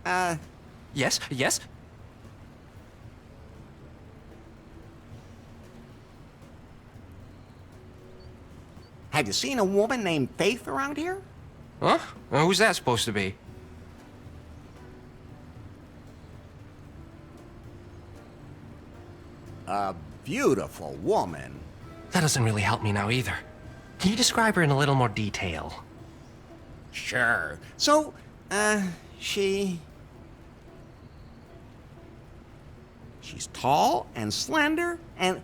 Yes, yes? Have you seen a woman named Faith around here? Huh? Who's that supposed to be? A beautiful woman. That doesn't really help me now either. Can you describe her in a little more detail? Sure. So, she's tall and slender, and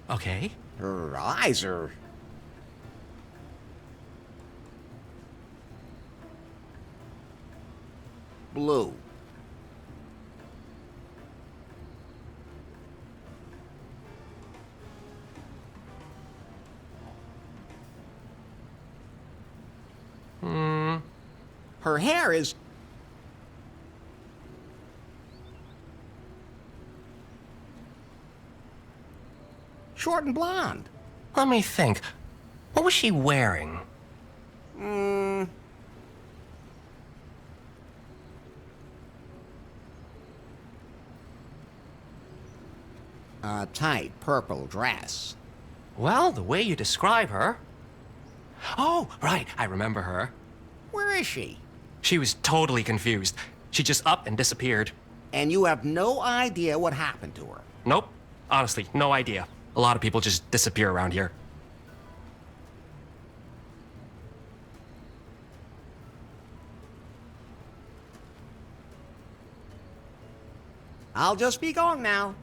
Okay. her eyes are... blue. Her hair is... short and blonde. Let me think. What was she wearing? A tight purple dress. Well, the way you describe her... Oh, right, I remember her. Where is she? She was totally confused. She just up and disappeared. And you have no idea what happened to her. Nope. Honestly, no idea. A lot of people just disappear around here. I'll just be going now.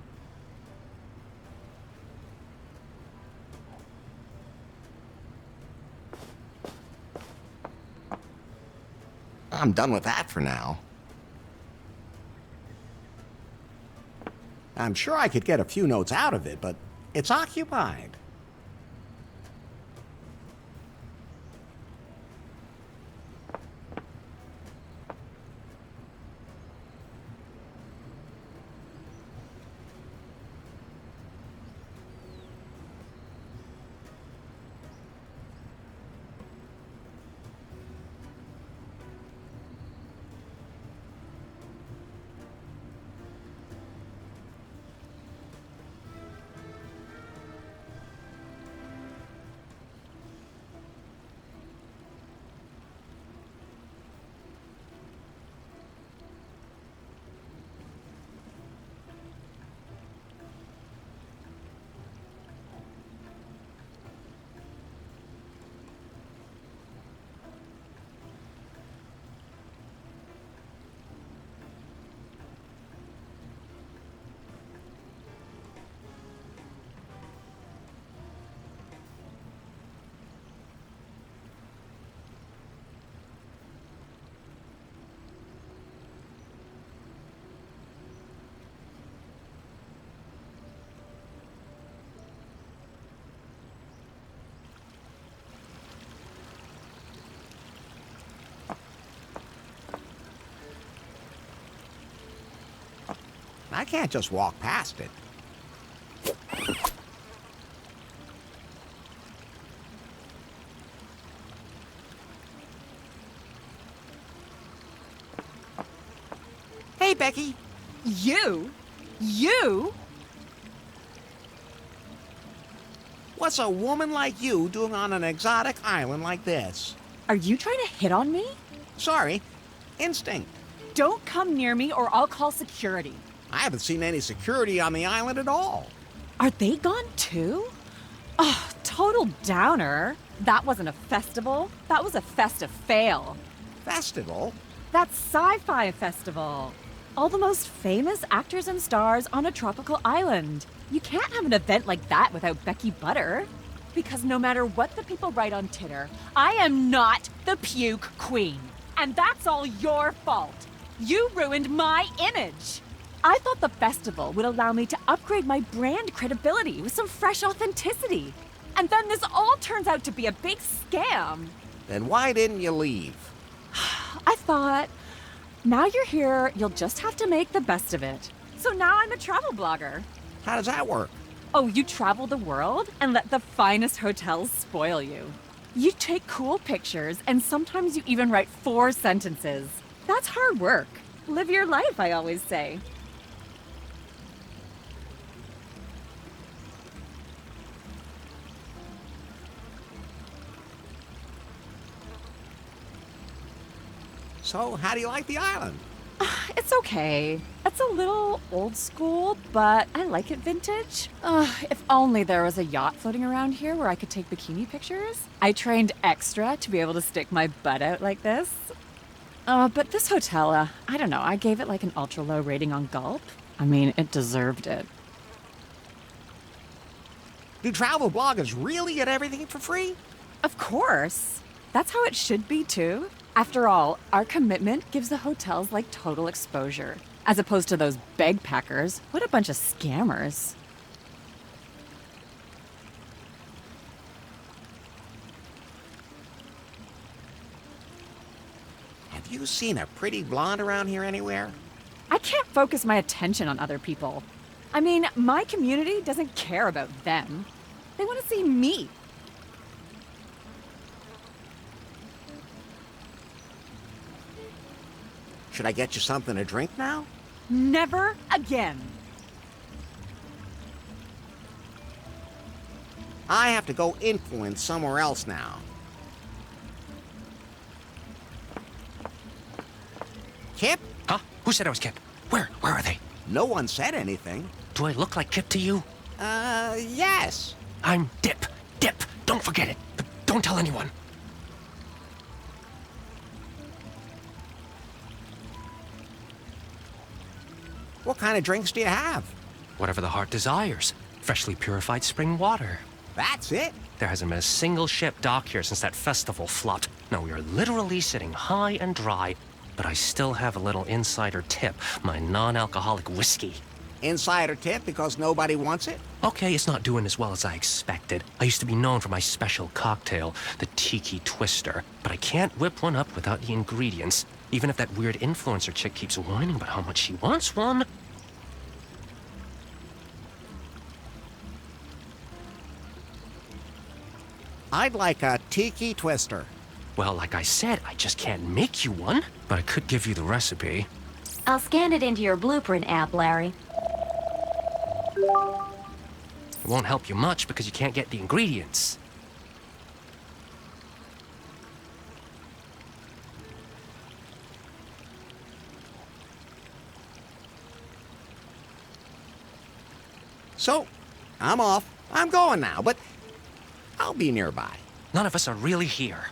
I'm done with that for now. I'm sure I could get a few notes out of it, but it's occupied. I can't just walk past it. Hey, Becky. You? You? What's a woman like you doing on an exotic island like this? Are you trying to hit on me? Sorry, instinct. Don't come near me or I'll call security. I haven't seen any security on the island at all. Are they gone too? Oh, total downer. That wasn't a festival. That was a festive fail. Festival? That's sci-fi festival. All the most famous actors and stars on a tropical island. You can't have an event like that without Becky Butter. Because no matter what the people write on Titter, I am not the puke queen. And that's all your fault. You ruined my image. I thought the festival would allow me to upgrade my brand credibility with some fresh authenticity. And then this all turns out to be a big scam. Then why didn't you leave? I thought, now you're here, you'll just have to make the best of it. So now I'm a travel blogger. How does that work? Oh, you travel the world and let the finest hotels spoil you. You take cool pictures and sometimes you even write 4 sentences. That's hard work. Live your life, I always say. So, how do you like the island? It's okay. It's a little old school, but I like it vintage. If only there was a yacht floating around here where I could take bikini pictures. I trained extra to be able to stick my butt out like this. But this hotel, I don't know, I gave it like an ultra low rating on Gulp. I mean, it deserved it. Do travel bloggers really get everything for free? Of course. That's how it should be, too. After all, our commitment gives the hotels like total exposure. As opposed to those bagpackers, what a bunch of scammers. Have you seen a pretty blonde around here anywhere? I can't focus my attention on other people. I mean, my community doesn't care about them. They want to see me. Should I get you something to drink now? Never again. I have to go influence somewhere else now. Kip? Huh? Who said I was Kip? Where are they? No one said anything. Do I look like Kip to you? Yes. I'm Dip. Dip. Don't forget it. But don't tell anyone. What kind of drinks do you have? Whatever the heart desires. Freshly purified spring water. That's it? There hasn't been a single ship docked here since that festival flopped. Now we are literally sitting high and dry, but I still have a little insider tip, my non-alcoholic whiskey. Insider tip because nobody wants it? Okay, it's not doing as well as I expected. I used to be known for my special cocktail, the Tiki Twister, but I can't whip one up without the ingredients, even if that weird influencer chick keeps whining about how much she wants one. I'd like a Tiki Twister. Well, like I said, I just can't make you one, but I could give you the recipe. I'll scan it into your blueprint app, Larry. It won't help you much because you can't get the ingredients. So, I'm off. I'm going now, but I'll be nearby. None of us are really here.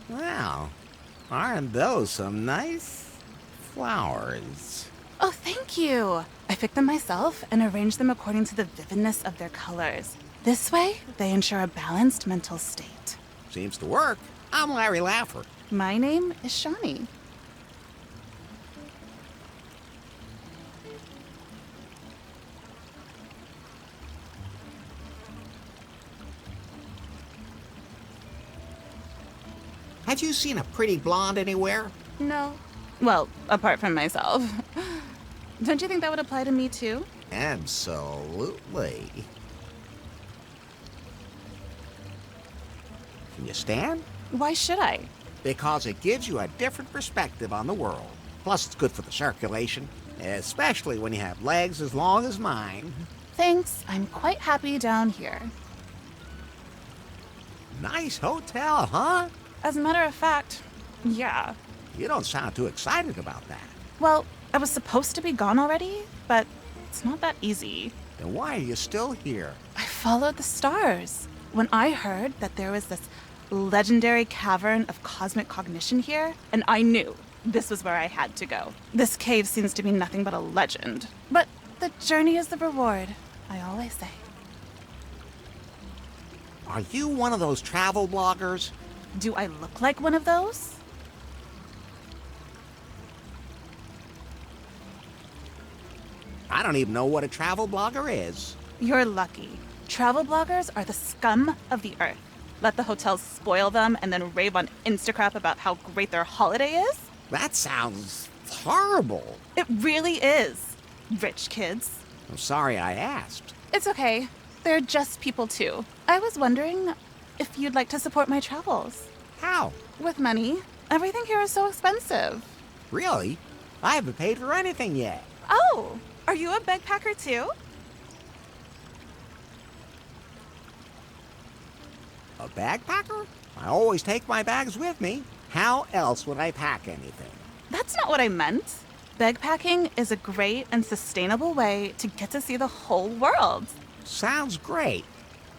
Wow, aren't those some nice flowers? Oh, thank you. I picked them myself and arranged them according to the vividness of their colors. This way, they ensure a balanced mental state. Seems to work. I'm Larry Laffer. My name is Shawnee. Have you seen a pretty blonde anywhere? No. Well, apart from myself. Don't you think that would apply to me too? Absolutely. Can you stand? Why should I? Because it gives you a different perspective on the world. Plus, it's good for the circulation, especially when you have legs as long as mine. Thanks, I'm quite happy down here. Nice hotel, huh? As a matter of fact, yeah. You don't sound too excited about that. Well, I was supposed to be gone already, but it's not that easy. Then why are you still here? I followed the stars. When I heard that there was this legendary cavern of cosmic cognition here, and I knew this was where I had to go. This cave seems to be nothing but a legend. But the journey is the reward, I always say. Are you one of those travel bloggers? Do I look like one of those? I don't even know what a travel blogger is. You're lucky. Travel bloggers are the scum of the earth. Let the hotels spoil them and then rave on Instagram about how great their holiday is? That sounds horrible. It really is. Rich kids. I'm sorry I asked. It's okay. They're just people too. I was wondering if you'd like to support my travels. How? With money. Everything here is so expensive. Really? I haven't paid for anything yet. Oh, are you a backpacker too? A bagpacker? I always take my bags with me. How else would I pack anything? That's not what I meant. Backpacking is a great and sustainable way to get to see the whole world. Sounds great.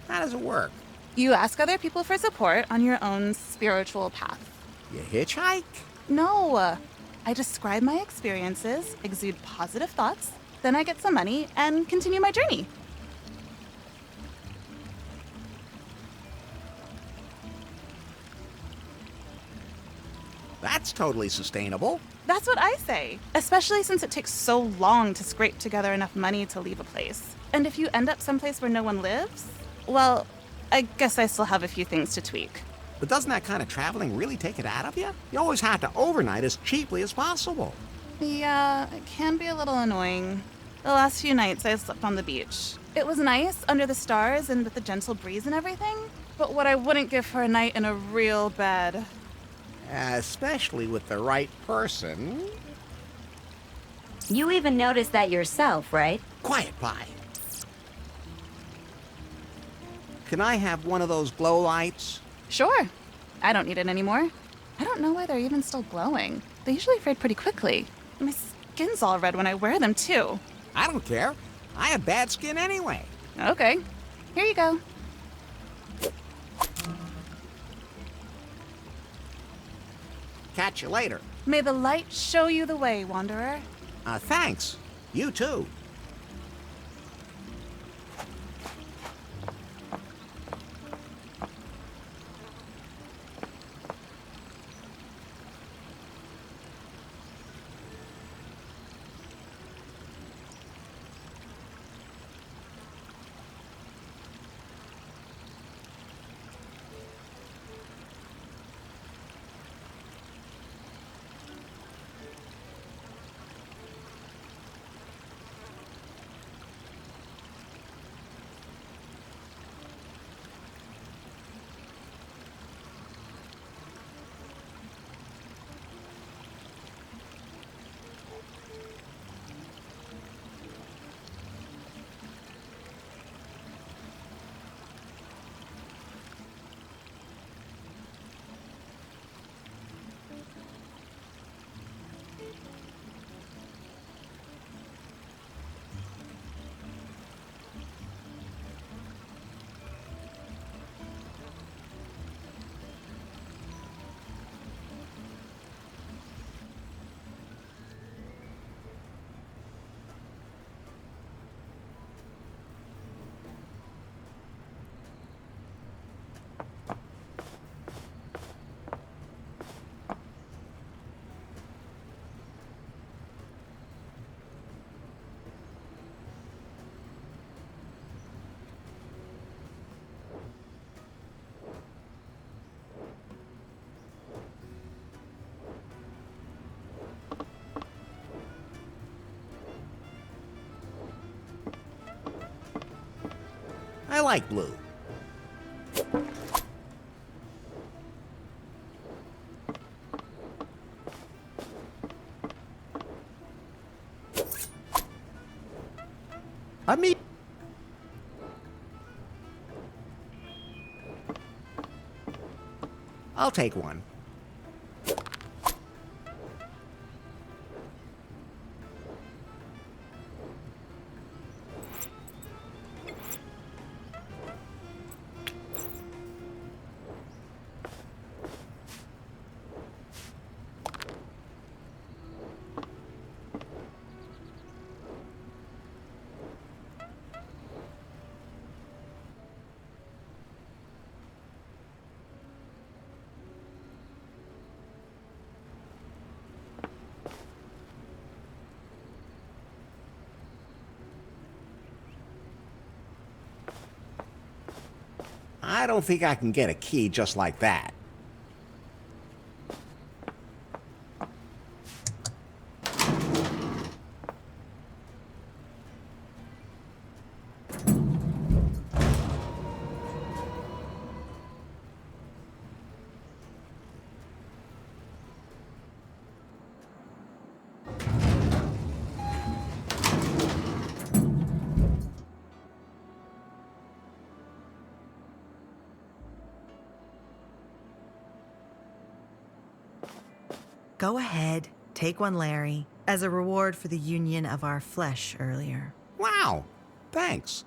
How does it work? You ask other people for support on your own spiritual path. You hitchhike? No, I describe my experiences, exude positive thoughts, then I get some money and continue my journey. That's totally sustainable. That's what I say, especially since it takes so long to scrape together enough money to leave a place. And if you end up someplace where no one lives, well, I guess I still have a few things to tweak. But doesn't that kind of traveling really take it out of you? You always have to overnight as cheaply as possible. Yeah, it can be a little annoying. The last few nights I slept on the beach. It was nice under the stars and with the gentle breeze and everything, but what I wouldn't give for a night in a real bed. Especially with the right person. You even noticed that yourself, right? Quiet, Pie. Can I have one of those glow lights? Sure. I don't need it anymore. I don't know why they're even still glowing. They usually fade pretty quickly. My skin's all red when I wear them, too. I don't care. I have bad skin anyway. Okay. Here you go. Catch you later. May the light show you the way, Wanderer. Thanks. You too. I like blue. Me. I'll take one. I don't think I can get a key just like that. Go ahead, take one, Larry, as a reward for the union of our flesh earlier. Wow, thanks.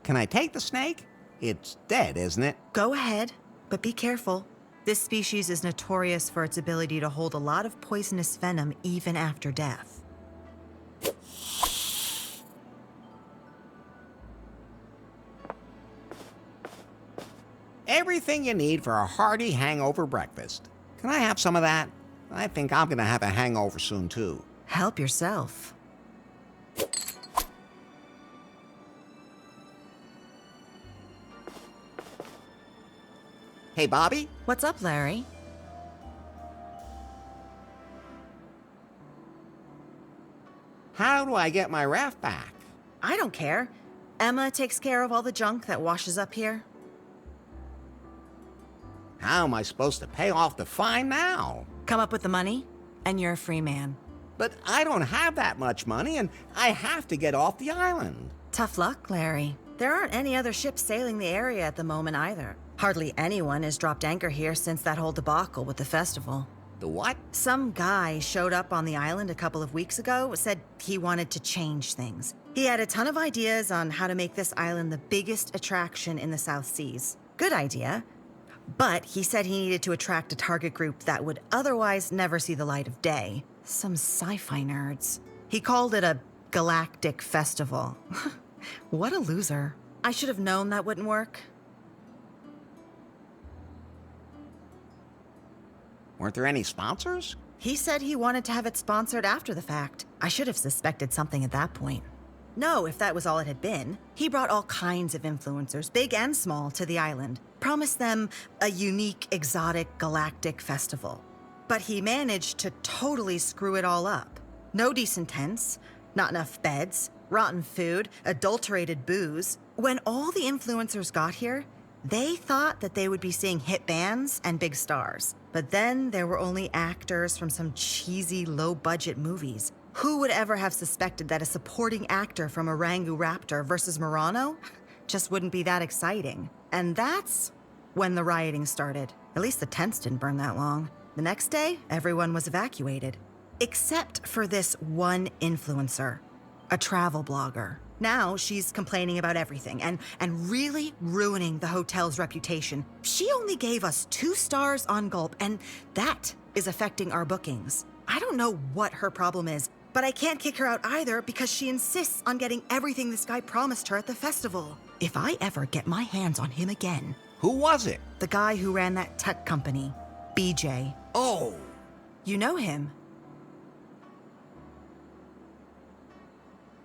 Can I take the snake? It's dead, isn't it? Go ahead, but be careful. This species is notorious for its ability to hold a lot of poisonous venom even after death. Everything you need for a hearty hangover breakfast. Can I have some of that? I think I'm gonna have a hangover soon, too. Help yourself. Hey, Bobby? What's up, Larry? How do I get my raft back? I don't care. Emma takes care of all the junk that washes up here. How am I supposed to pay off the fine now? Come up with the money, and you're a free man. But I don't have that much money, and I have to get off the island. Tough luck, Larry. There aren't any other ships sailing the area at the moment either. Hardly anyone has dropped anchor here since that whole debacle with the festival. The what? Some guy showed up on the island a couple of weeks ago, said he wanted to change things. He had a ton of ideas on how to make this island the biggest attraction in the South Seas. Good idea. But he said he needed to attract a target group that would otherwise never see the light of day. Some sci-fi nerds. He called it a galactic festival. What a loser. I should have known that wouldn't work. Weren't there any sponsors? He said he wanted to have it sponsored after the fact. I should have suspected something at that point. No, if that was all it had been. He brought all kinds of influencers, big and small, to the island. Promised them a unique, exotic, galactic festival. But he managed to totally screw it all up. No decent tents, not enough beds, rotten food, adulterated booze. When all the influencers got here, they thought that they would be seeing hit bands and big stars. But then there were only actors from some cheesy, low-budget movies. Who would ever have suspected that a supporting actor from Orangu Raptor versus Murano just wouldn't be that exciting? And that's when the rioting started. At least the tents didn't burn that long. The next day, everyone was evacuated. Except for this one influencer, a travel blogger. Now she's complaining about everything and really ruining the hotel's reputation. She only gave us 2 stars on Gulp, and that is affecting our bookings. I don't know what her problem is, but I can't kick her out either because she insists on getting everything this guy promised her at the festival. If I ever get my hands on him again... Who was it? The guy who ran that tech company, BJ. Oh! You know him?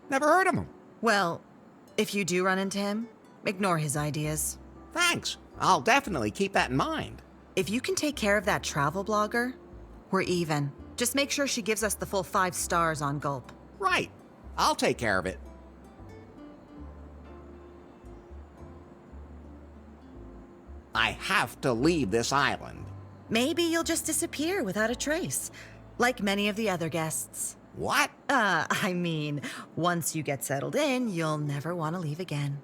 Never heard of him. Well, if you do run into him, ignore his ideas. Thanks. I'll definitely keep that in mind. If you can take care of that travel blogger, we're even. Just make sure she gives us the full 5 stars on Gulp. Right. I'll take care of it. I have to leave this island. Maybe you'll just disappear without a trace, like many of the other guests. What? I mean, once you get settled in, you'll never want to leave again.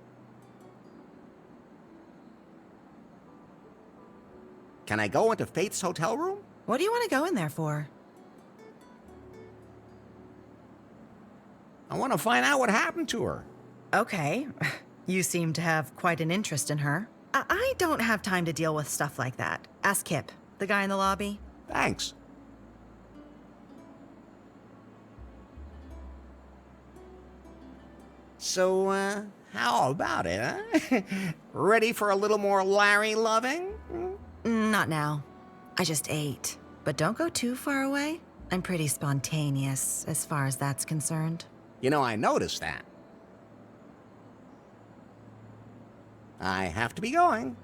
Can I go into Faith's hotel room? What do you want to go in there for? I want to find out what happened to her. Okay. You seem to have quite an interest in her. I don't have time to deal with stuff like that. Ask Kip, the guy in the lobby. Thanks. So, how about it, huh? Ready for a little more Larry loving? Not now. I just ate. But don't go too far away. I'm pretty spontaneous as far as that's concerned. You know, I noticed that. I have to be going.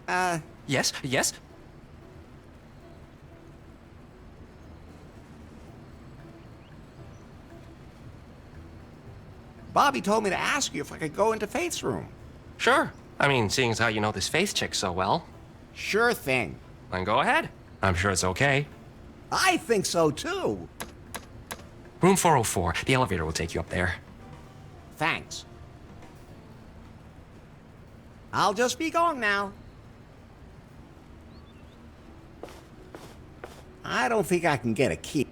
Yes, yes? Bobby told me to ask you if I could go into Faith's room. Sure. I mean, seeing as how you know this Faith chick so well. Sure thing. Then go ahead. I'm sure it's okay. I think so too. Room 404. The elevator will take you up there. Thanks. I'll just be going now. I don't think I can get a key.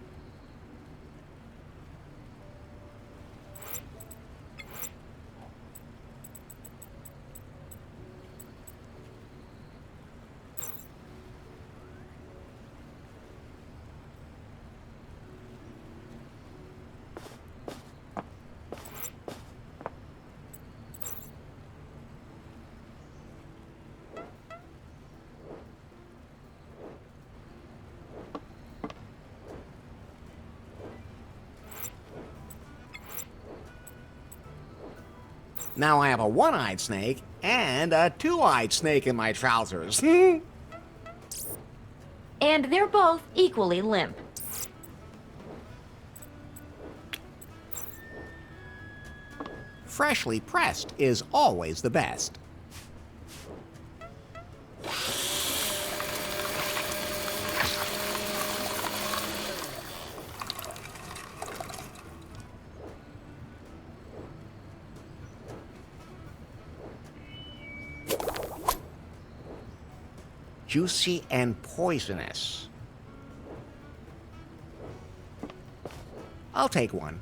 Now I have a one-eyed snake and a two-eyed snake in my trousers. And they're both equally limp. Freshly pressed is always the best. Juicy and poisonous. I'll take one.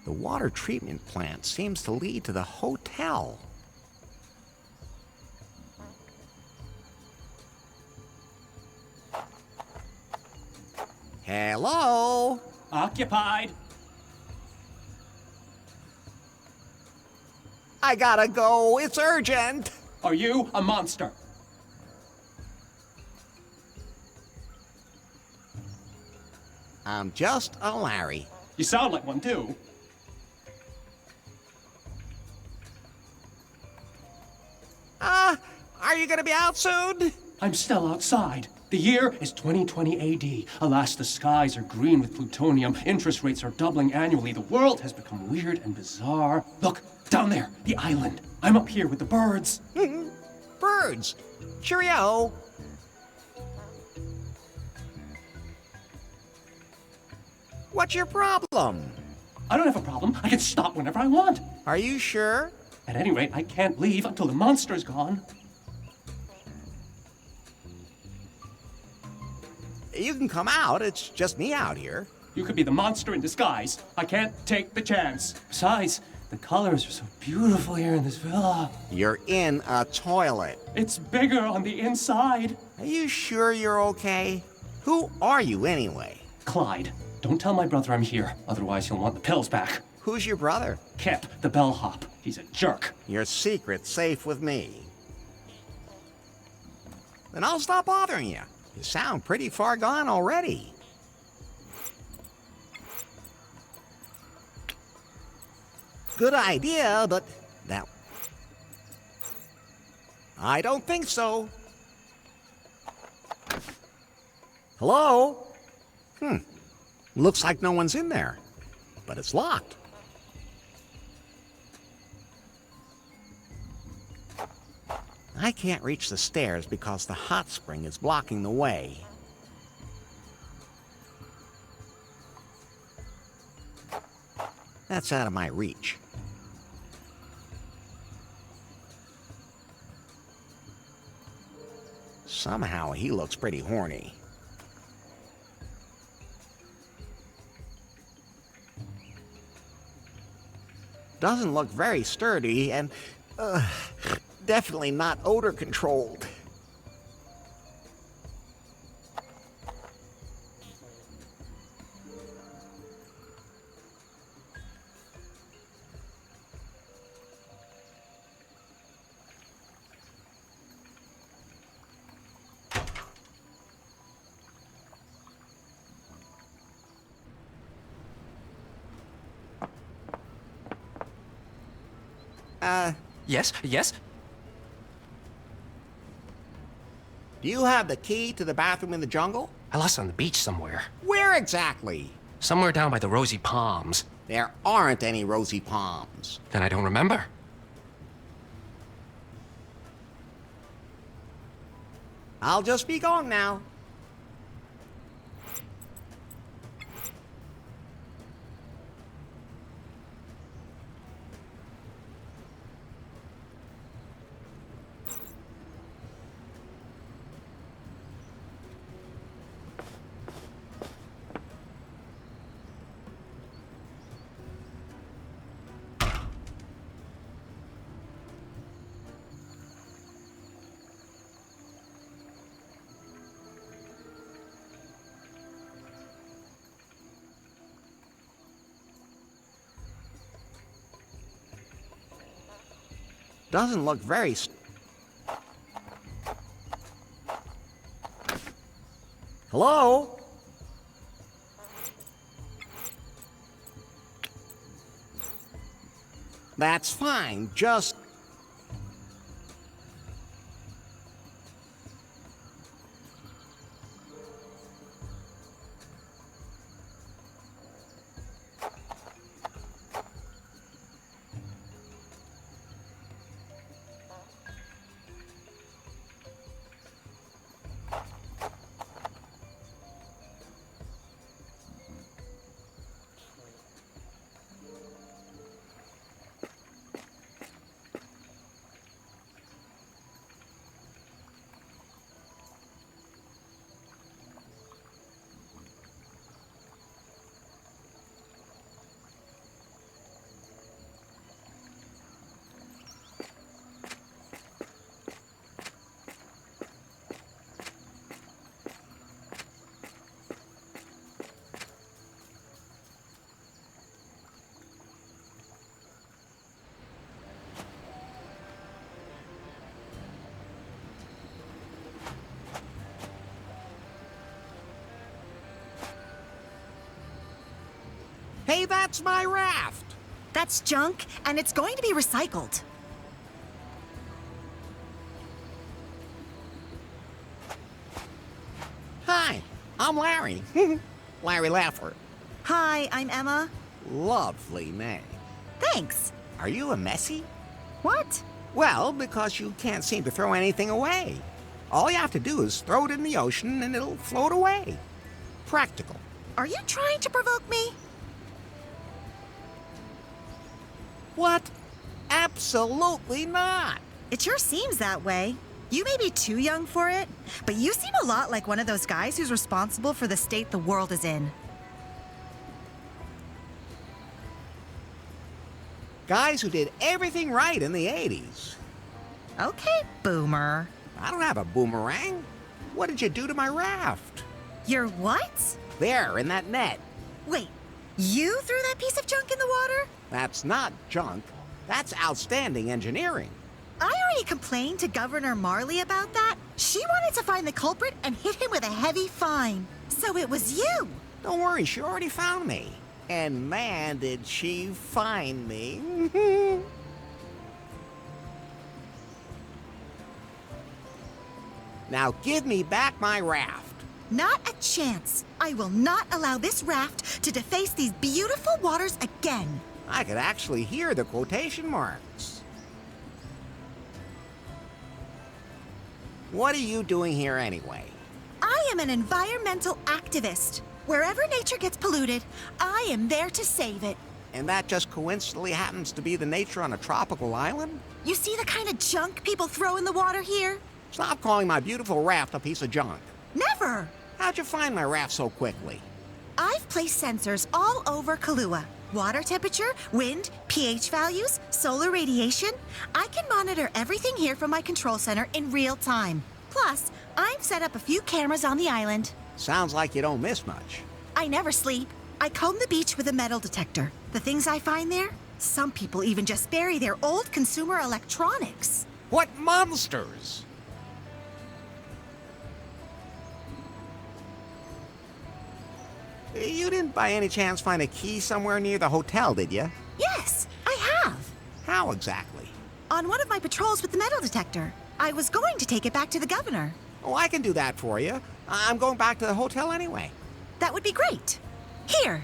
The water treatment plant seems to lead to the hotel. Hello? Occupied. I gotta go. It's urgent. Are you a monster? I'm just a Larry. You sound like one, too. Are you gonna be out soon? I'm still outside. The year is 2020 AD. Alas, the skies are green with plutonium. Interest rates are doubling annually. The world has become weird and bizarre. Look, down there, the island. I'm up here with the birds. Birds. Cheerio. What's your problem? I don't have a problem. I can stop whenever I want. Are you sure? At any rate, I can't leave until the monster's gone. You can come out. It's just me out here. You could be the monster in disguise. I can't take the chance. Besides, the colors are so beautiful here in this villa. You're in a toilet. It's bigger on the inside. Are you sure you're okay? Who are you anyway? Clyde, don't tell my brother I'm here. Otherwise, he'll want the pills back. Who's your brother? Kip, the bellhop. He's a jerk. Your secret's safe with me. Then I'll stop bothering you. You sound pretty far gone already. Good idea, but that... I don't think so. Hello? Looks like no one's in there, but it's locked. I can't reach the stairs because the hot spring is blocking the way. That's out of my reach. Somehow he looks pretty horny. Doesn't look very sturdy and definitely not odor controlled. Yes, yes? Do you have the key to the bathroom in the jungle? I lost it on the beach somewhere. Where exactly? Somewhere down by the rosy palms. There aren't any rosy palms. Then I don't remember. I'll just be going now. Doesn't look very Hello? That's fine, just... Hey, that's my raft! That's junk, and it's going to be recycled. Hi, I'm Larry. Larry Laffer. Hi, I'm Emma. Lovely name. Thanks. Are you a Messi? What? Well, because you can't seem to throw anything away. All you have to do is throw it in the ocean and it'll float away. Practical. Are you trying to provoke me? What? Absolutely not. It sure seems that way. You may be too young for it, but you seem a lot like one of those guys who's responsible for the state the world is in. Guys who did everything right in the 80s. Okay, boomer. I don't have a boomerang. What did you do to my raft? You're what? There, in that net. Wait, you threw that piece of junk in the water? That's not junk. That's outstanding engineering. I already complained to Governor Marley about that. She wanted to find the culprit and hit him with a heavy fine. So it was you. Don't worry, she already found me. And man, did she find me. Now give me back my raft. Not a chance. I will not allow this raft to deface these beautiful waters again. I could actually hear the quotation marks. What are you doing here anyway? I am an environmental activist. Wherever nature gets polluted, I am there to save it. And that just coincidentally happens to be the nature on a tropical island? You see the kind of junk people throw in the water here? Stop calling my beautiful raft a piece of junk. Never! How'd you find my raft so quickly? I've placed sensors all over Kahlua. Water temperature, wind, pH values, solar radiation. I can monitor everything here from my control center in real time. Plus, I've set up a few cameras on the island. Sounds like you don't miss much. I never sleep. I comb the beach with a metal detector. The things I find there? Some people even just bury their old consumer electronics. What monsters! You didn't by any chance find a key somewhere near the hotel, did you? Yes, I have. How exactly? On one of my patrols with the metal detector. I was going to take it back to the governor. Oh, I can do that for you. I'm going back to the hotel anyway. That would be great. Here.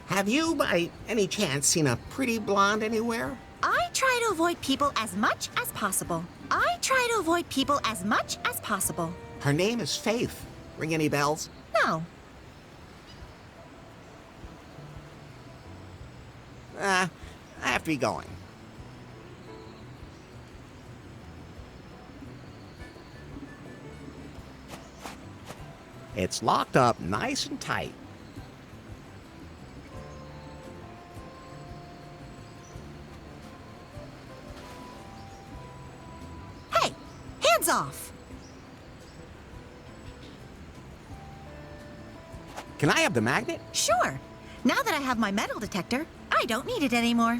Have you, by any chance, seen a pretty blonde anywhere? I try to avoid people as much as possible. Her name is Faith. Ring any bells? No. I have to be going. It's locked up nice and tight. Hey, hands off. Can I have the magnet? Sure. Now that I have my metal detector, I don't need it anymore.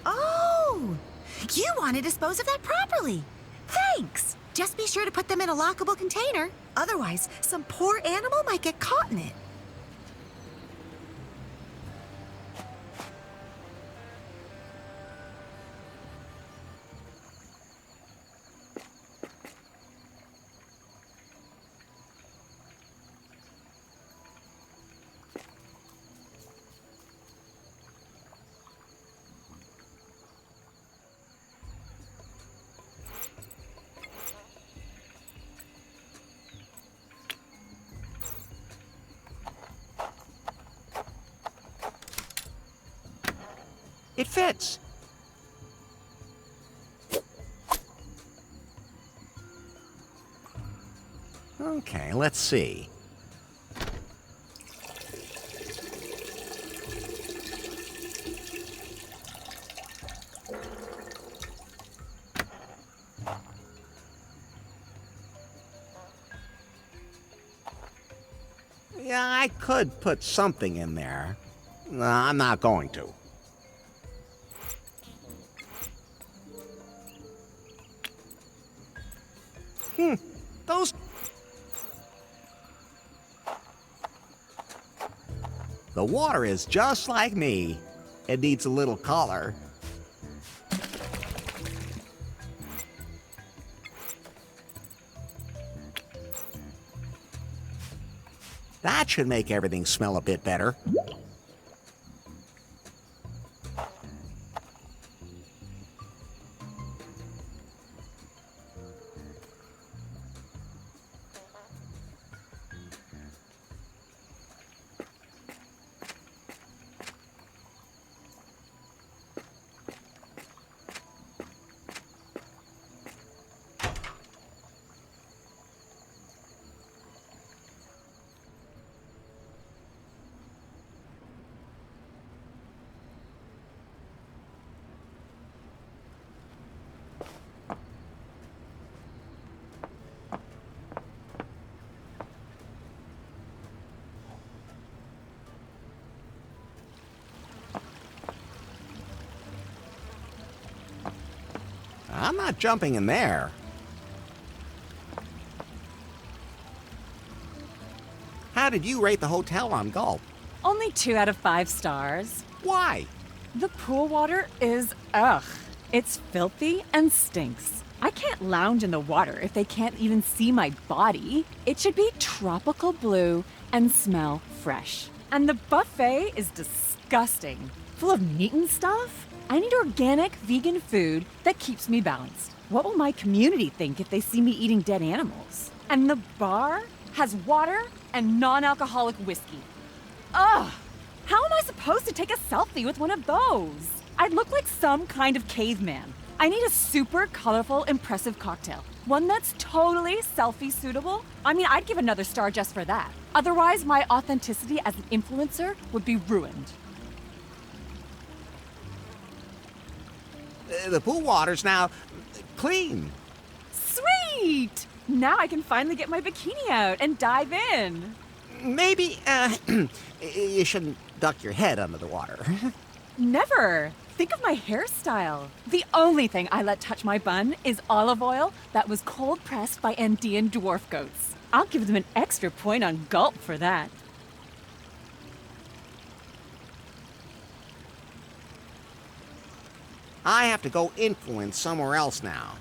Oh, you want to dispose of that properly. Thanks. Just be sure to put them in a lockable container. Otherwise, some poor animal might get caught in it. It fits. Okay, let's see. Yeah, I could put something in there. No, I'm not going to. Those... The water is just like me. It needs a little color. That should make everything smell a bit better. I'm not jumping in there. How did you rate the hotel on Gulp? Only 2 out of 5 stars. Why? The pool water is ugh. It's filthy and stinks. I can't lounge in the water if they can't even see my body. It should be tropical blue and smell fresh. And the buffet is disgusting. Full of meat and stuff. I need organic, vegan food that keeps me balanced. What will my community think if they see me eating dead animals? And the bar has water and non-alcoholic whiskey. Ugh! How am I supposed to take a selfie with one of those? I'd look like some kind of caveman. I need a super colorful, impressive cocktail. One that's totally selfie suitable. I mean, I'd give another star just for that. Otherwise, my authenticity as an influencer would be ruined. The pool water's now clean. Sweet! Now I can finally get my bikini out and dive in. Maybe, you shouldn't duck your head under the water. Never. Think of my hairstyle. The only thing I let touch my bun is olive oil that was cold pressed by Andean dwarf goats. I'll give them an extra point on gulp for that. I have to go influence somewhere else now.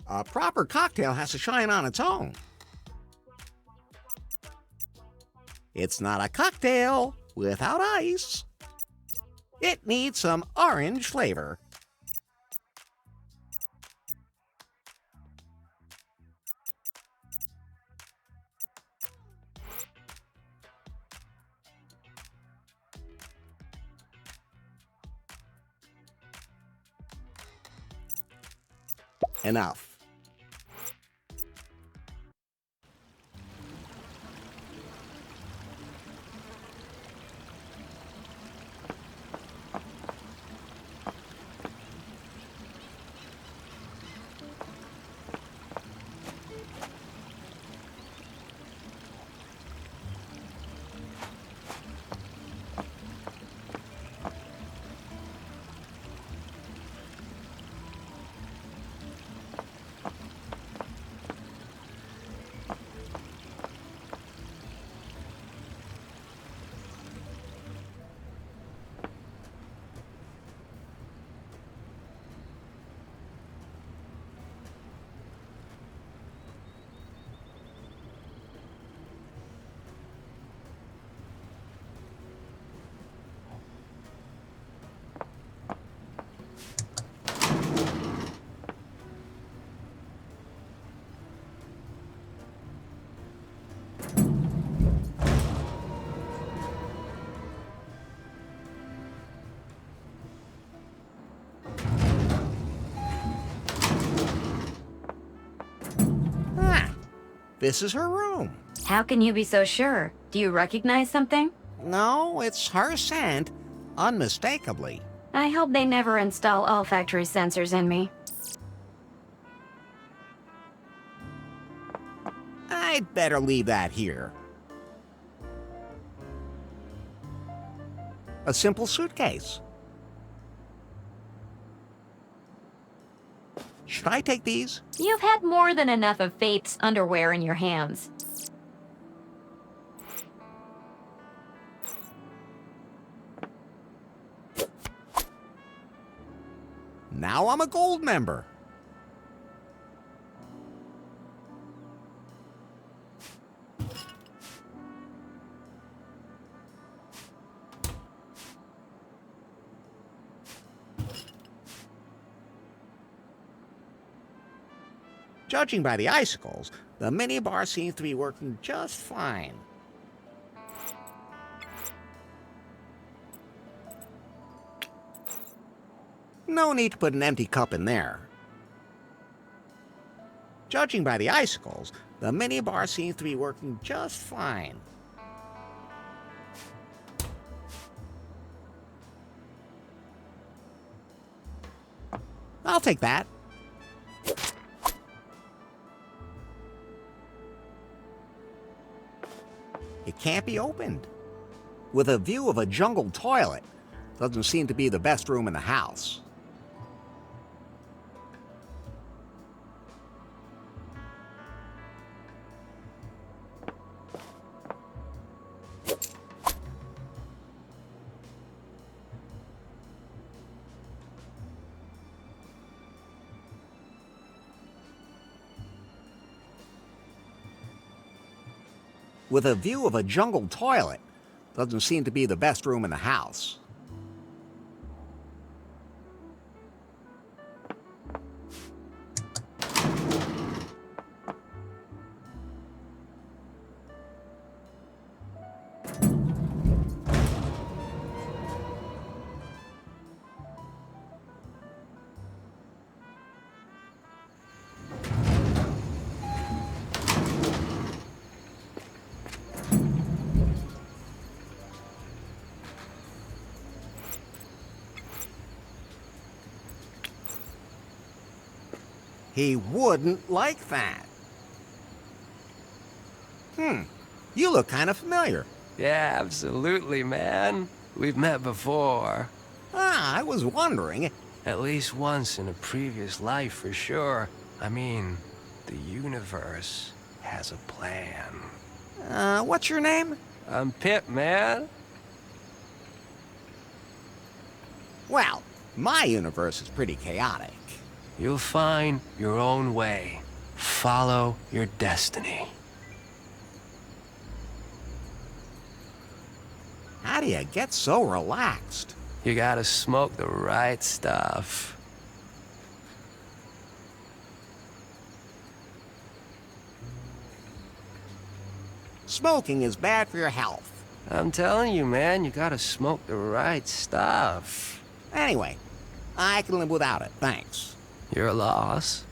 A proper cocktail has to shine on its own. It's not a cocktail without ice. It needs some orange flavor. Enough. This is her room. How can you be so sure? Do you recognize something? No, it's her scent, unmistakably. I hope they never install olfactory sensors in me. I'd better leave that here. A simple suitcase. Should I take these? You've had more than enough of Fate's underwear in your hands. Now I'm a gold member. Judging by the icicles, the minibar seems to be working just fine. No need to put an empty cup in there. Judging by the icicles, the minibar seems to be working just fine. I'll take that. It can't be opened. With a view of a jungle toilet, doesn't seem to be the best room in the house. with a view of a jungle toilet. Doesn't seem to be the best room in the house. He wouldn't like that. You look kind of familiar. Yeah, absolutely, man. We've met before. I was wondering. At least once in a previous life, for sure. I mean, the universe has a plan. What's your name? I'm Pip, man. Well, my universe is pretty chaotic. You'll find your own way. Follow your destiny. How do you get so relaxed? You gotta smoke the right stuff. Smoking is bad for your health. I'm telling you, man, you gotta smoke the right stuff. Anyway, I can live without it, thanks. Your loss.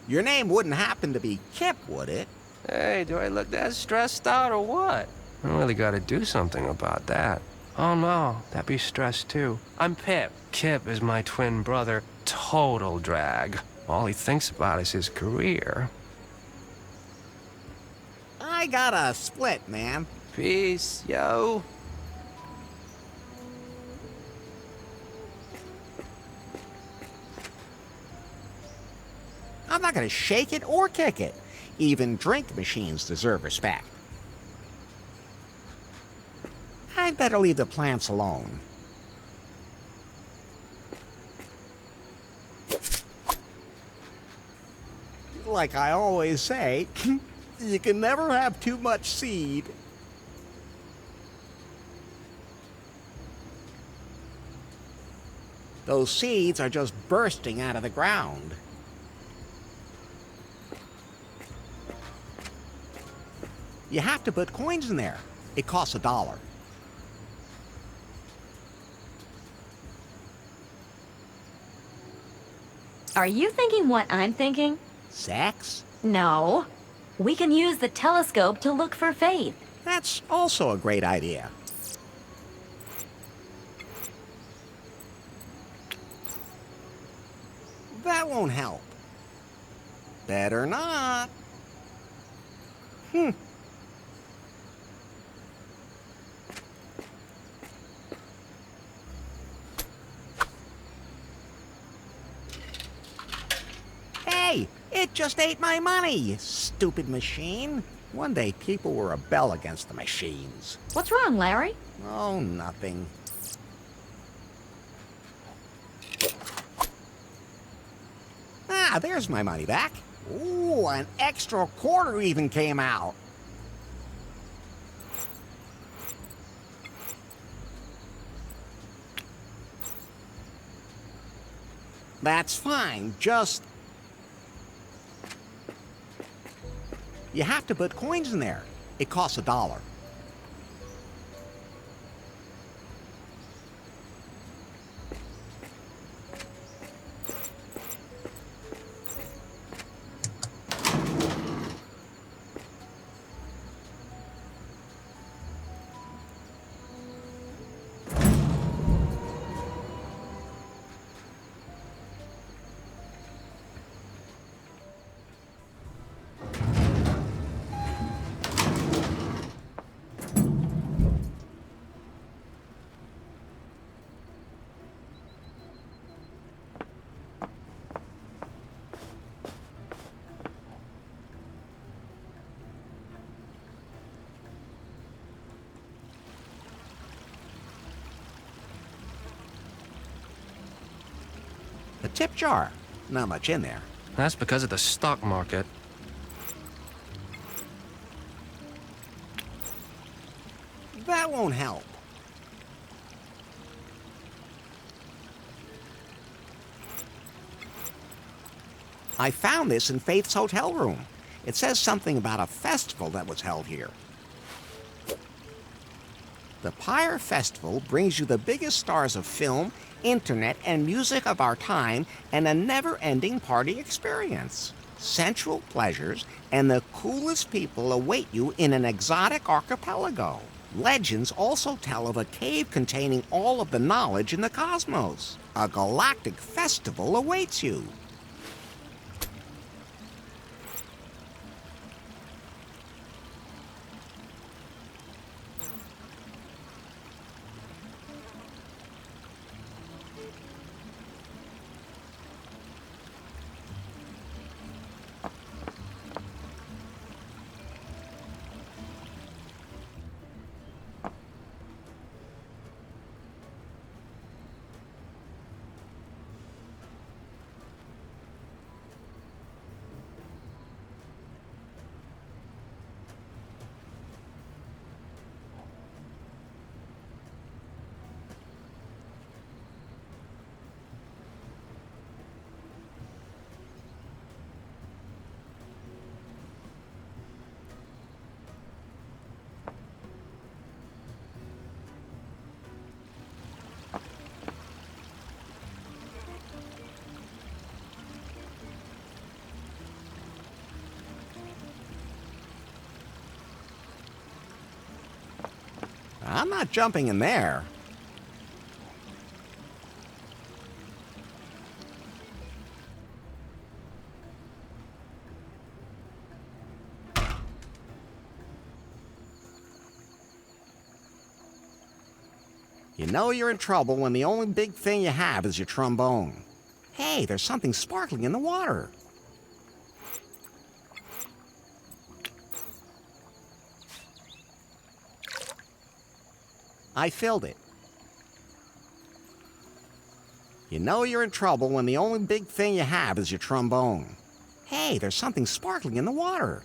Your name wouldn't happen to be Kip, would it? Hey, do I look that stressed out or what? I really gotta do something about that. Oh no, that'd be stress too. I'm Pip. Kip is my twin brother. Total drag. All he thinks about is his career. I got a split, man. Peace, yo. I'm not gonna shake it or kick it. Even drink machines deserve respect. I'd better leave the plants alone. Like I always say, you can never have too much seed. Those seeds are just bursting out of the ground. You have to put coins in there. It costs $1. Are you thinking what I'm thinking? Sex? No. We can use the telescope to look for Fate. That's also a great idea. That won't help. Better not. Hey, it just ate my money, you stupid machine. One day people will rebel against the machines. What's wrong, Larry? Oh, nothing. Ah, there's my money back. Ooh, an extra quarter even came out. That's fine, just... You have to put coins in there. It costs $1. A tip jar. Not much in there. That's because of the stock market. That won't help. I found this in Faith's hotel room. It says something about a festival that was held here. The Pyre Festival brings you the biggest stars of film, internet, and music of our time and a never-ending party experience. Sensual pleasures and the coolest people await you in an exotic archipelago. Legends also tell of a cave containing all of the knowledge in the cosmos. A galactic festival awaits you. I'm not jumping in there. You know you're in trouble when the only big thing you have is your trombone. Hey, there's something sparkling in the water. I filled it. You know you're in trouble when the only big thing you have is your trombone. Hey, there's something sparkling in the water.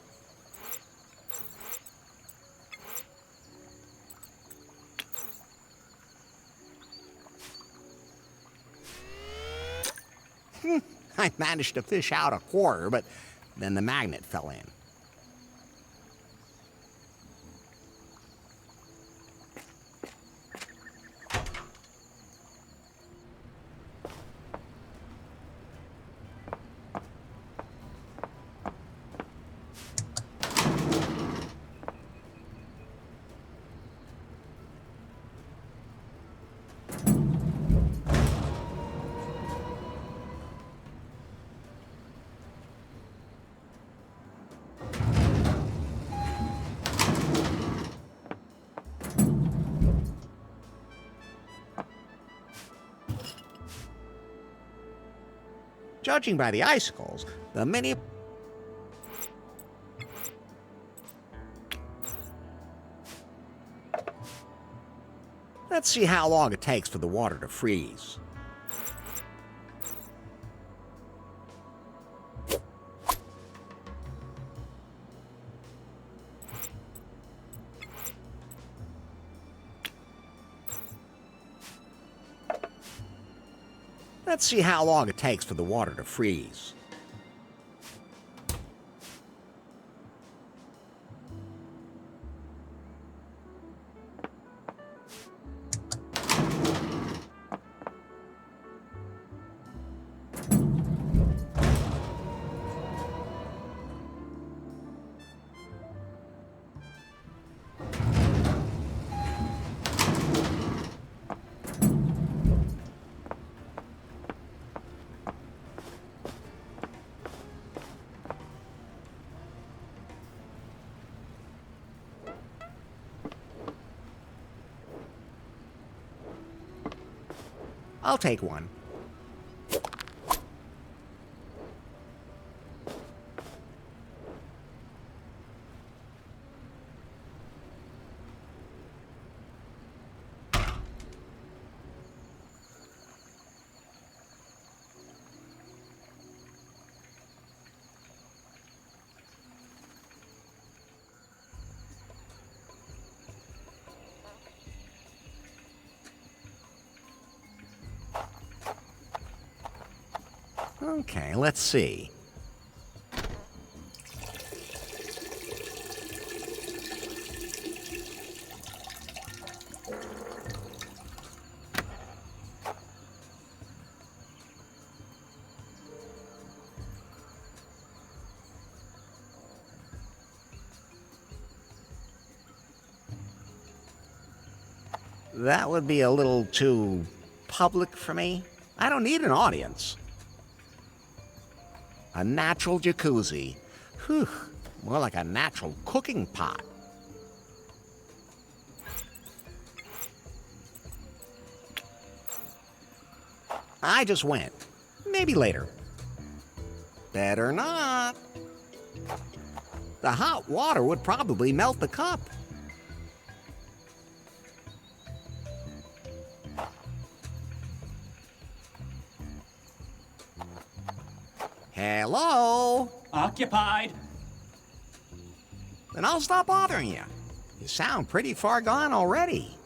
I managed to fish out a quarter, but then the magnet fell in. Judging by the icicles, the mini... Let's see how long it takes for the water to freeze. Let's see how long it takes for the water to freeze. I'll take one. Okay, let's see. That would be a little too public for me. I don't need an audience. A natural jacuzzi. Whew, more like a natural cooking pot. I just went. Maybe later. Better not. The hot water would probably melt the cup. Hello? Occupied. Then I'll stop bothering you. You sound pretty far gone already.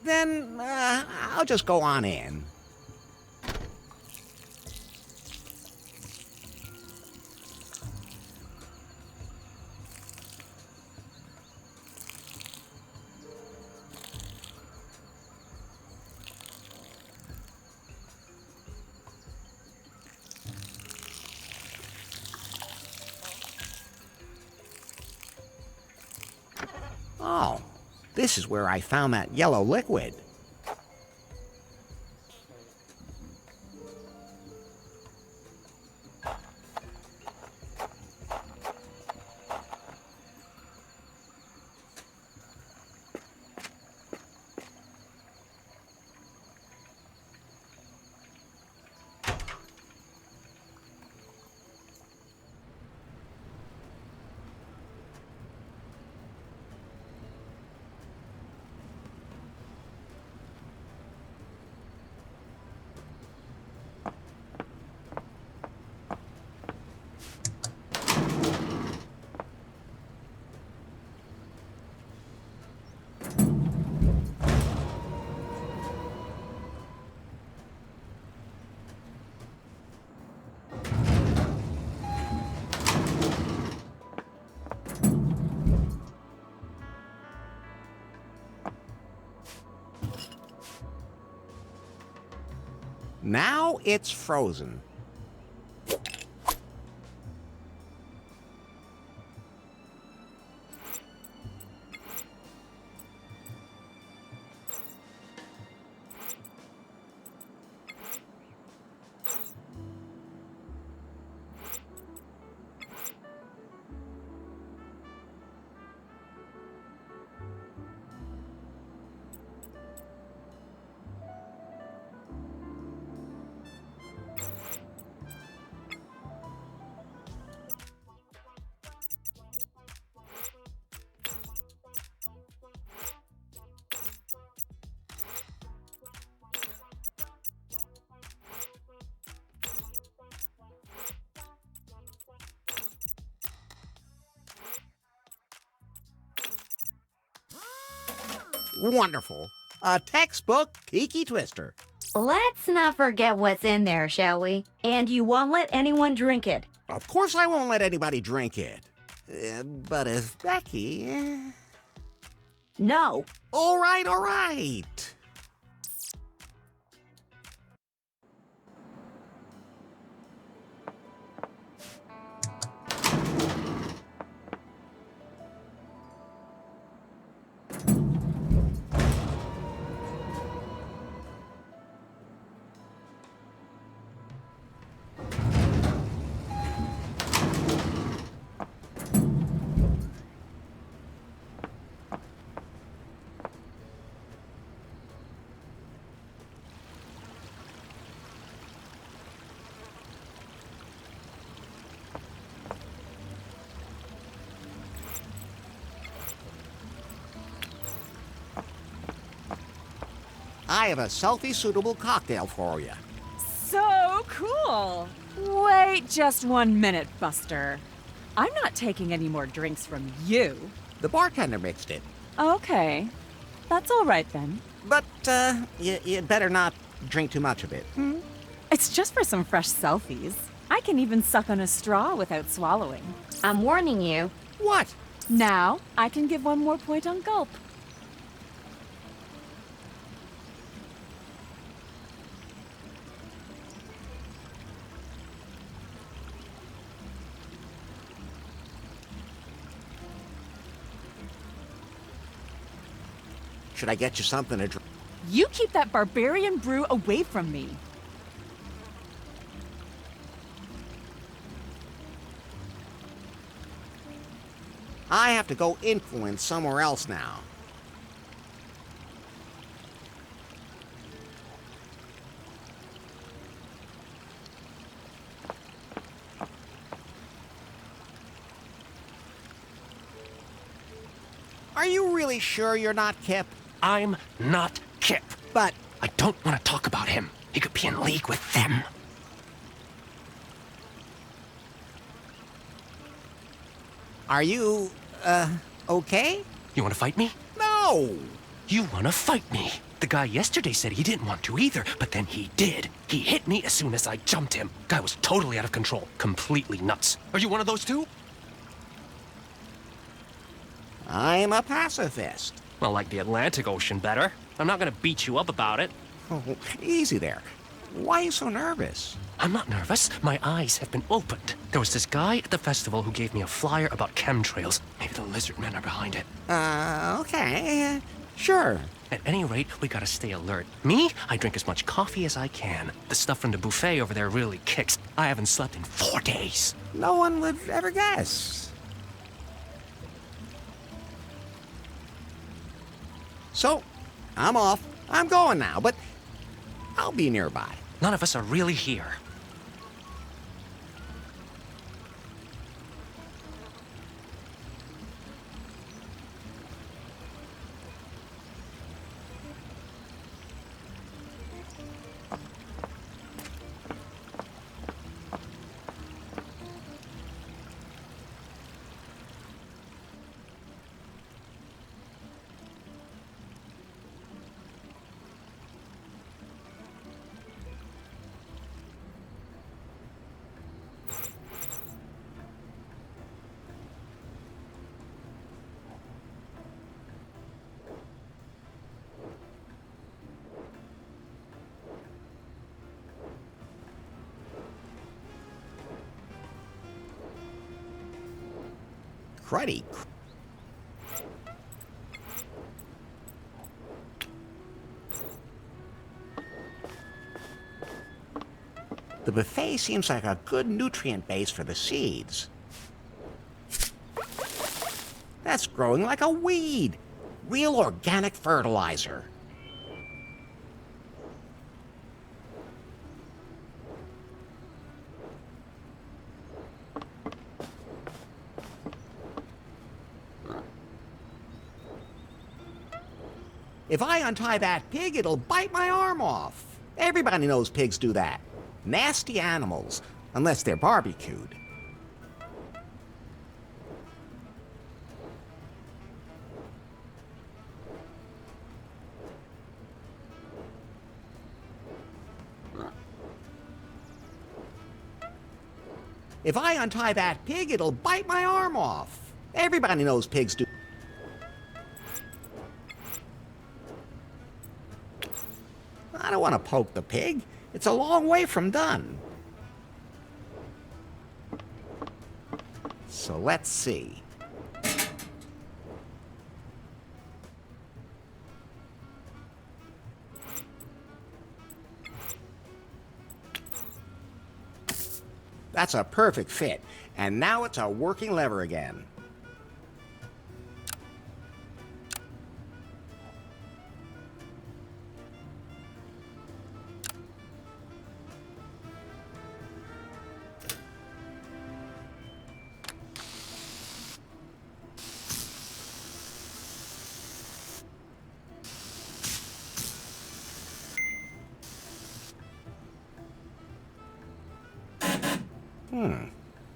Then, I'll just go on in. Oh, this is where I found that yellow liquid. Now it's frozen. Wonderful. A textbook Tiki Twister. Let's not forget what's in there, shall we? And you won't let anyone drink it. Of course I won't let anybody drink it. But if Becky... No. All right, all right. I have a selfie-suitable cocktail for you. So cool! Wait just 1 minute, Buster. I'm not taking any more drinks from you. The bartender mixed it. Okay. That's all right then. But, you'd better not drink too much of it. It's just for some fresh selfies. I can even suck on a straw without swallowing. I'm warning you. What? Now, I can give 1 more point on gulp. Should I get you something to drink? You keep that barbarian brew away from me. I have to go influence somewhere else now. Are you really sure you're not Kip? I'm not Kip. But I don't want to talk about him. He could be in league with them. are you, okay? You want to fight me? No! You want to fight me? The guy yesterday said he didn't want to either, but then he did. He hit me as soon as I jumped him. Guy was totally out of control. Completely nuts. Are you one of those too? I'm a pacifist. Well, like the Atlantic Ocean better. I'm not gonna beat you up about it. Oh, easy there. Why are you so nervous? I'm not nervous. My eyes have been opened. There was this guy at the festival who gave me a flyer about chemtrails. Maybe the lizard men are behind it. Okay. Sure. At any rate, we gotta stay alert. Me? I drink as much coffee as I can. The stuff from the buffet over there really kicks. I haven't slept in 4 days. No one would ever guess. So, I'm off. I'm going now, but I'll be nearby. None of us are really here. Cruddy. The buffet seems like a good nutrient base for the seeds. That's growing like a weed. Real organic fertilizer. If I untie that pig, it'll bite my arm off. Everybody knows pigs do that. Nasty animals, unless they're barbecued. If I untie that pig, it'll bite my arm off. Everybody knows pigs do. I don't want to poke the pig. It's a long way from done. So let's see. That's a perfect fit. And now it's a working lever again.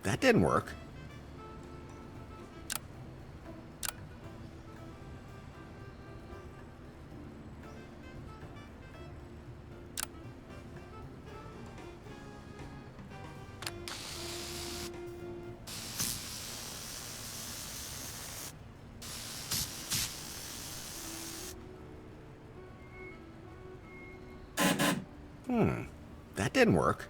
That didn't work. That didn't work.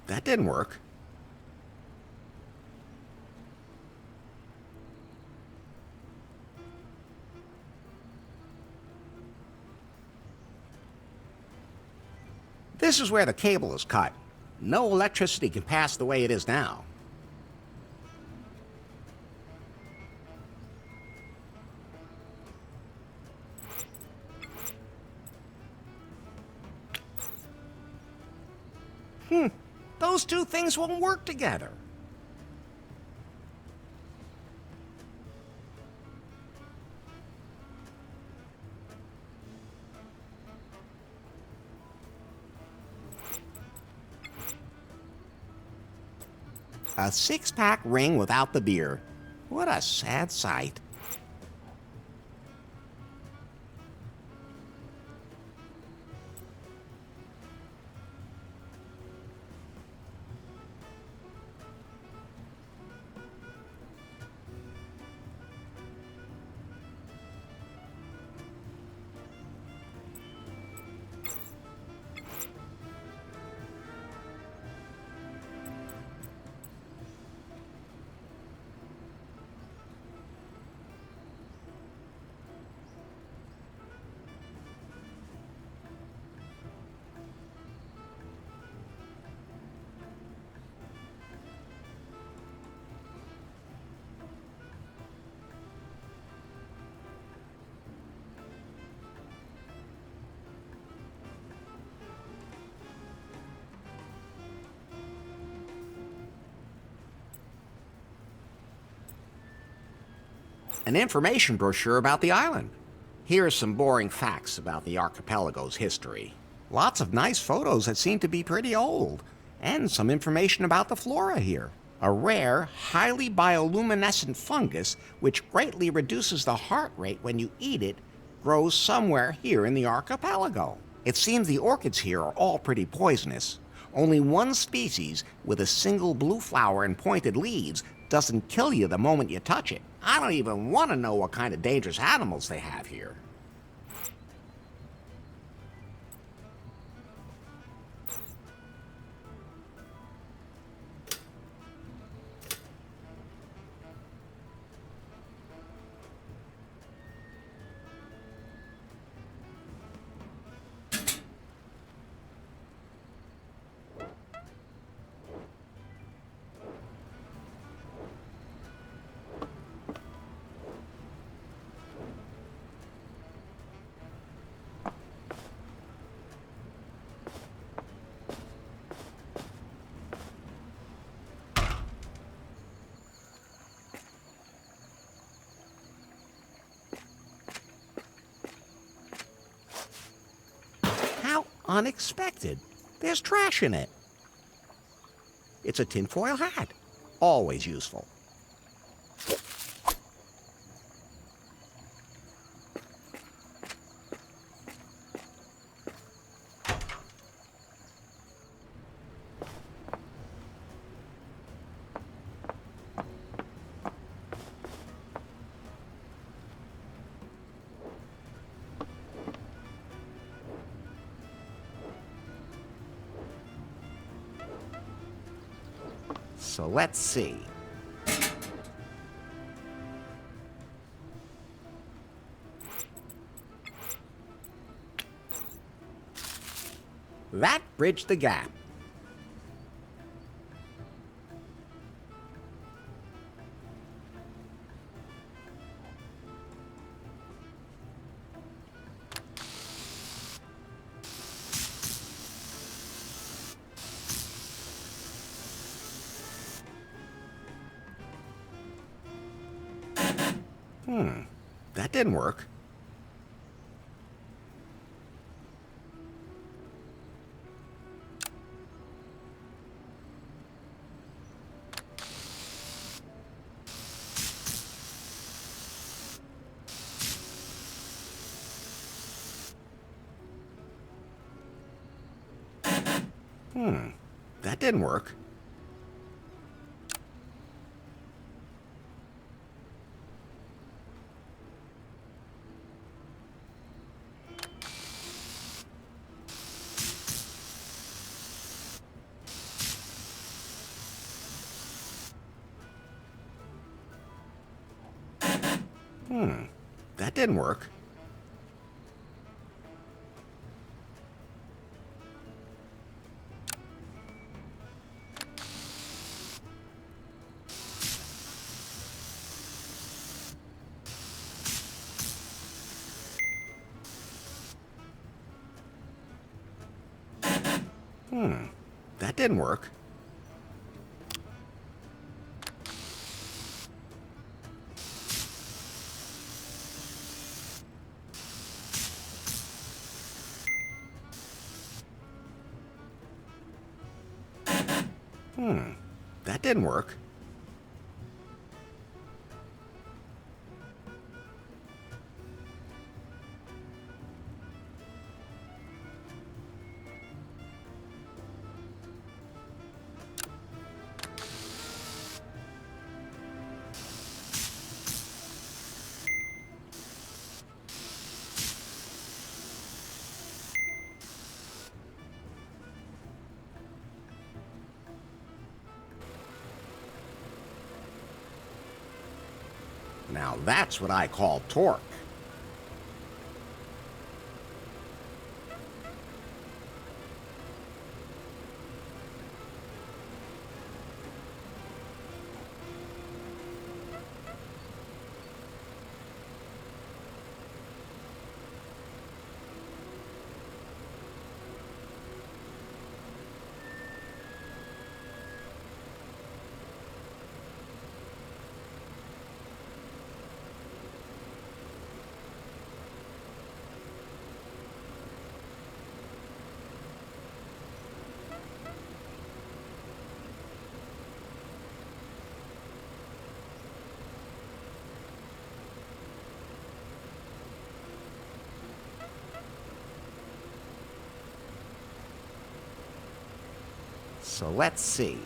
That didn't work. This is where the cable is cut. No electricity can pass the way it is now. Those two things won't work together. A six-pack ring without the beer. What a sad sight. An information brochure about the island. Here are some boring facts about the archipelago's history. Lots of nice photos that seem to be pretty old, and some information about the flora here. A rare, highly bioluminescent fungus which greatly reduces the heart rate when you eat it grows somewhere here in the archipelago. It seems the orchids here are all pretty poisonous. Only one species with a single blue flower and pointed leaves doesn't kill you the moment you touch it. I don't even want to know what kind of dangerous animals they have here. How unexpected. There's trash in it. It's a tinfoil hat. Always useful. So let's see. That bridged the gap. That didn't work. That didn't work. That didn't work. That didn't work. That didn't work. Now that's what I call torque. So let's see.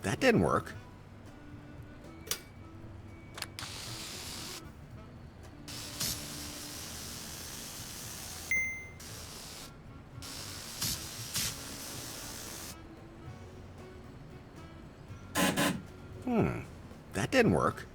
That didn't work. That didn't work.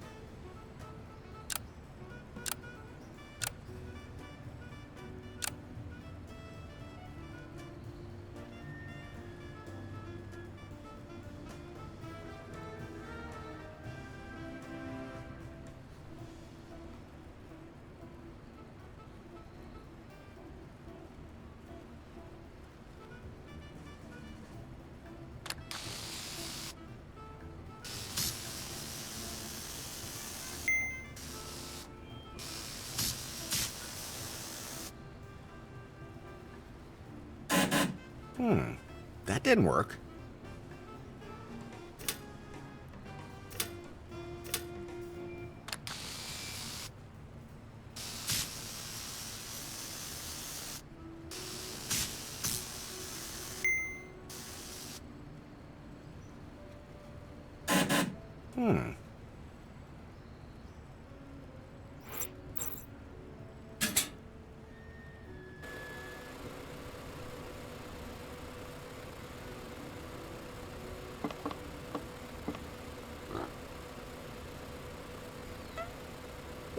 That didn't work.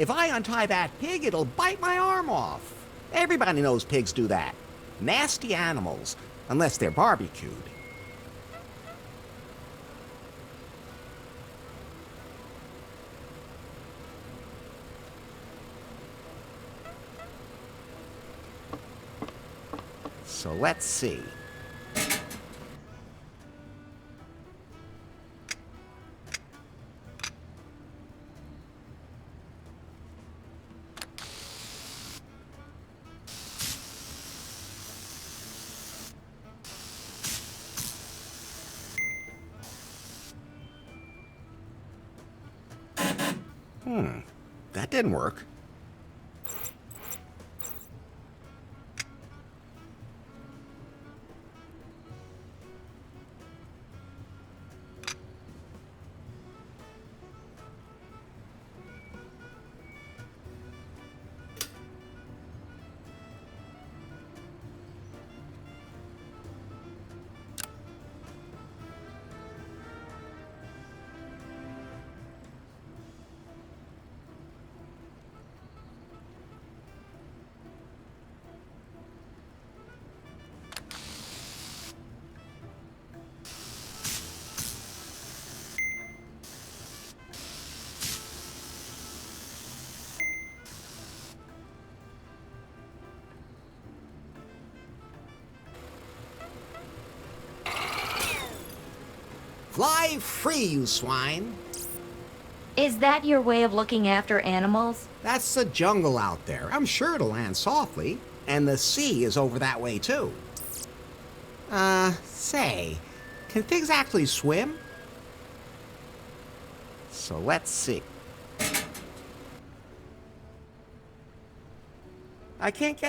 If I untie that pig, it'll bite my arm off. Everybody knows pigs do that. Nasty animals, unless they're barbecued. So let's see. That didn't work. Fly free, you swine. Is that your way of looking after animals? That's the jungle out there. I'm sure it'll land softly. And the sea is over that way, too. Say, can pigs actually swim? So let's see. I can't...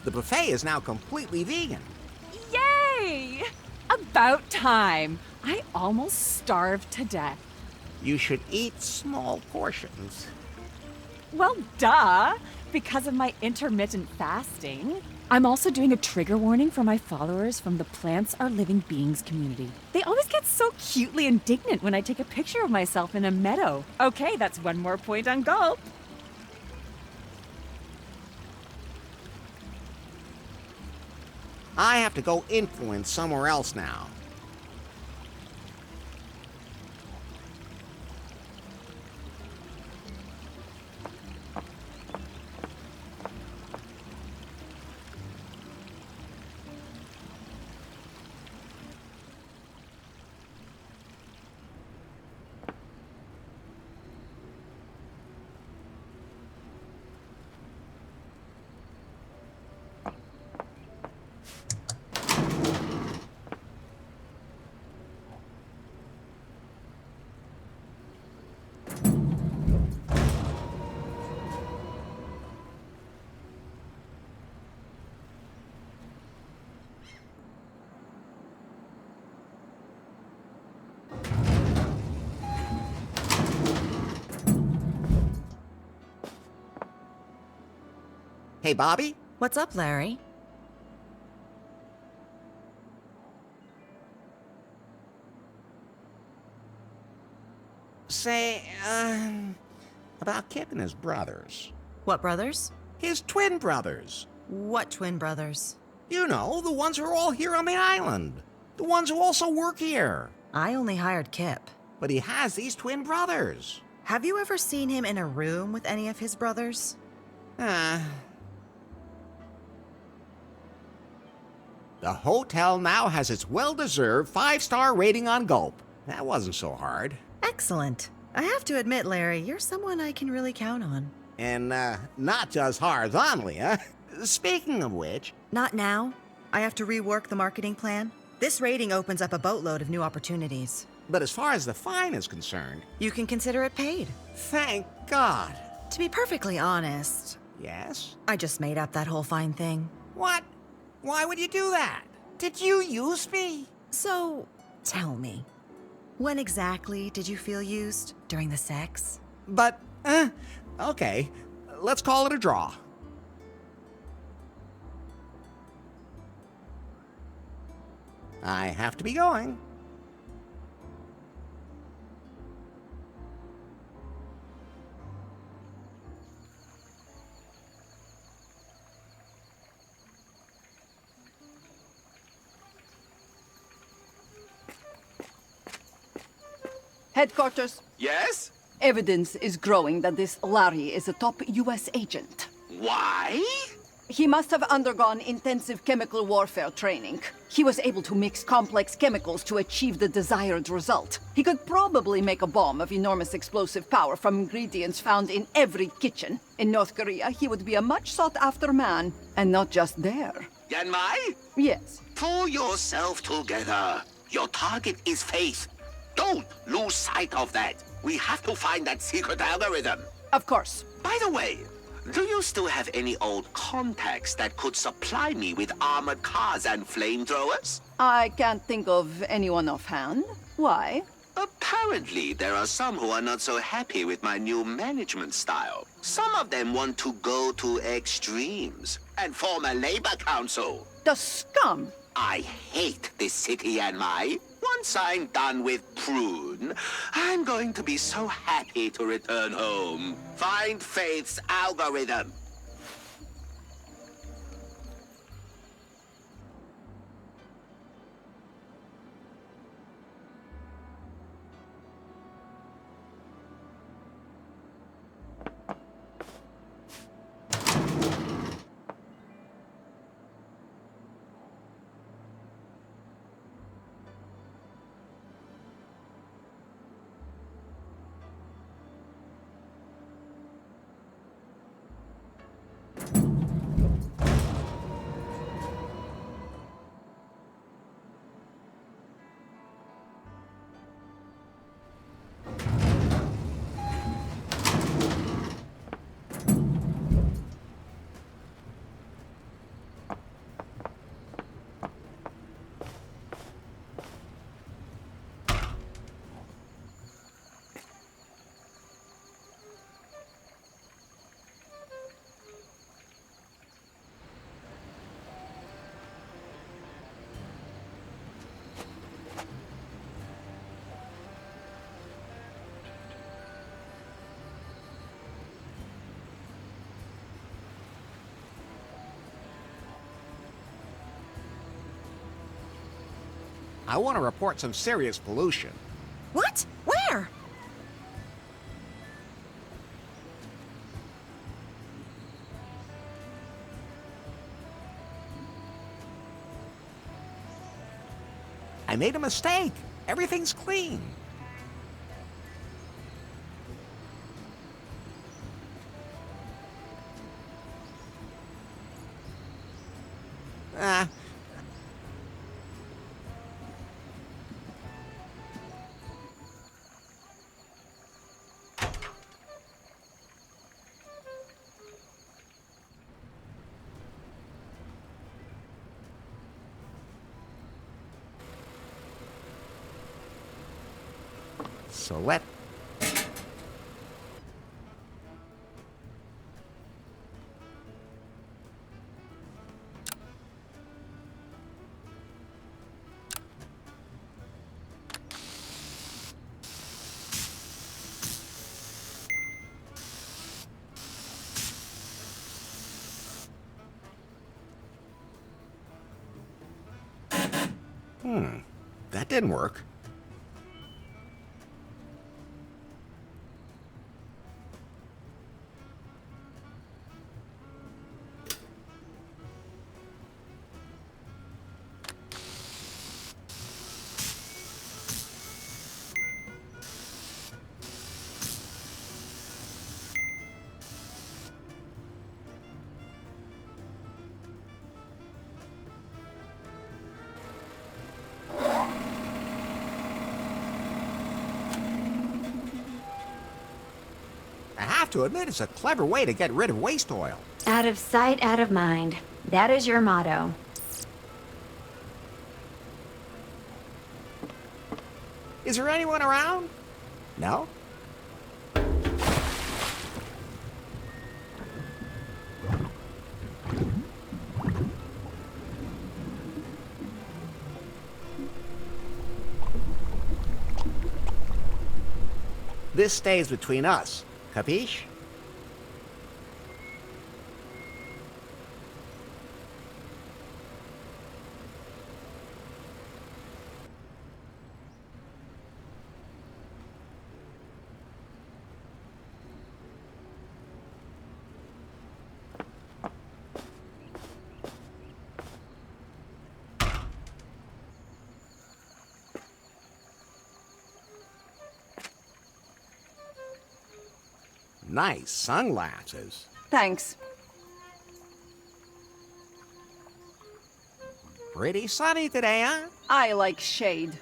The buffet is now completely vegan. Yay! About time. I almost starved to death. You should eat small portions. Well, duh. Because of my intermittent fasting. I'm also doing a trigger warning for my followers from the Plants Are Living Beings community. They always get so cutely indignant when I take a picture of myself in a meadow. Okay, that's one more point on Gulp. I have to go influence somewhere else now. Hey, Bobby? What's up, Larry? Say, about Kip and his brothers. What brothers? His twin brothers. What twin brothers? You know, the ones who are all here on the island. The ones who also work here. I only hired Kip. But he has these twin brothers. Have you ever seen him in a room with any of his brothers? The hotel now has its well-deserved 5-star rating on Gulp. That wasn't so hard. Excellent. I have to admit, Larry, you're someone I can really count on. And, not just horizontally, huh? Speaking of which... Not now. I have to rework the marketing plan. This rating opens up a boatload of new opportunities. But as far as the fine is concerned... You can consider it paid. Thank God. To be perfectly honest, Yes? I just made up that whole fine thing. What? Why would you do that? Did you use me? So, tell me, when exactly did you feel used during the sex? But, okay. Let's call it a draw. I have to be going. Headquarters, Yes? evidence is growing that this Larri is a top US agent. Why? He must have undergone intensive chemical warfare training. He was able to mix complex chemicals to achieve the desired result. He could probably make a bomb of enormous explosive power from ingredients found in every kitchen. In North Korea, he would be a much sought-after man. And not just there. Yanmai? Yes. Pull yourself together. Your target is Faith. Don't lose sight of that. We have to find that secret algorithm. Of course. By the way, do you still have any old contacts that could supply me with armored cars and flamethrowers? I can't think of anyone offhand. Why? Apparently, there are some who are not so happy with my new management style. Some of them want to go to extremes and form a labor council. The scum! I hate this city and once I'm done with Prune, I'm going to be so happy to return home. Find Faith's algorithm. I want to report some serious pollution. What? Where? I made a mistake. Everything's clean. Ah. So let... That didn't work. I have to admit, it's a clever way to get rid of waste oil. Out of sight, out of mind. That is your motto. Is there anyone around? No? This stays between us. Capiche? Nice sunglasses. Thanks. Pretty sunny today, huh? I like shade.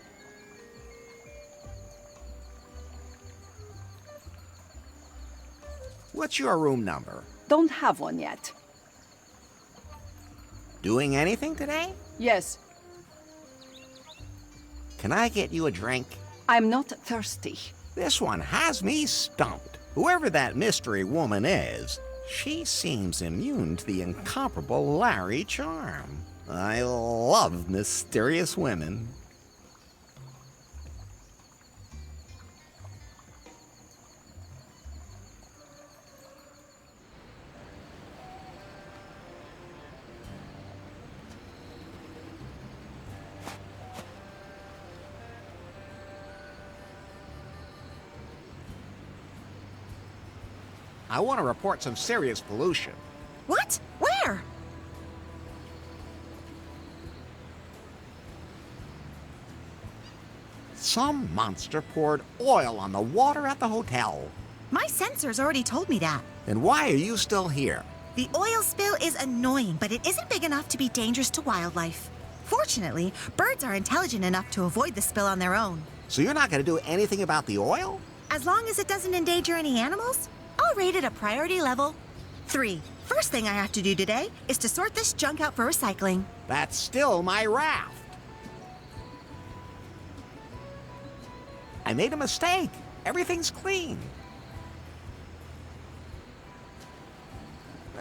What's your room number? Don't have one yet. Doing anything today? Yes, Can I get you a drink? I'm not thirsty. This one has me stumped. Whoever that mystery woman is, she seems immune to the incomparable Larry charm. I love mysterious women. I want to report some serious pollution. What? Where? Some monster poured oil on the water at the hotel. My sensors already told me that. Then why are you still here? The oil spill is annoying, but it isn't big enough to be dangerous to wildlife. Fortunately, birds are intelligent enough to avoid the spill on their own. So you're not going to do anything about the oil? As long as it doesn't endanger any animals, I'll rate it a priority level 3. First thing I have to do today is to sort this junk out for recycling. That's still my raft. I made a mistake. Everything's clean.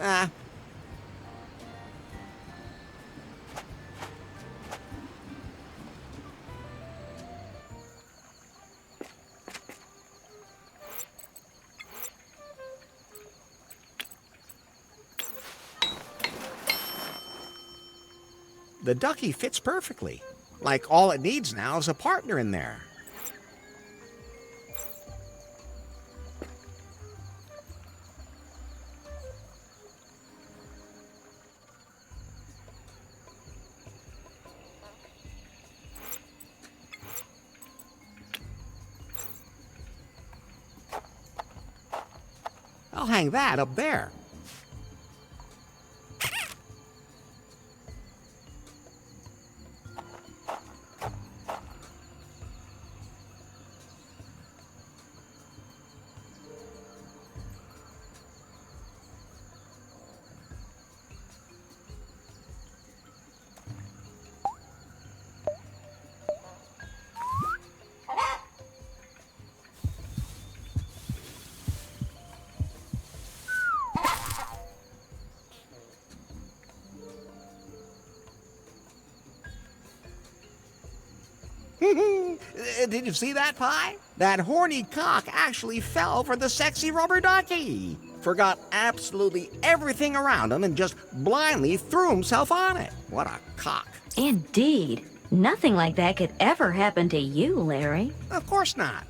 Ah. The ducky fits perfectly. Like all it needs now is a partner in there. I'll hang that up there. Did you see that, Pie? That horny cock actually fell for the sexy rubber ducky. Forgot absolutely everything around him and just blindly threw himself on it. What a cock. Indeed. Nothing like that could ever happen to you, Larry. Of course not.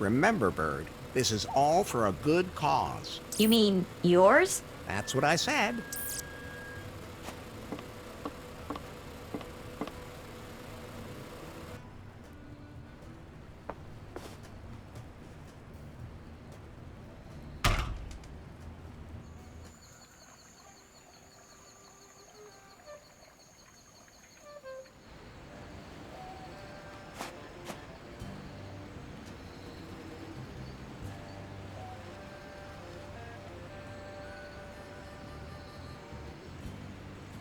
Remember, Bird, this is all for a good cause. You mean yours? That's what I said.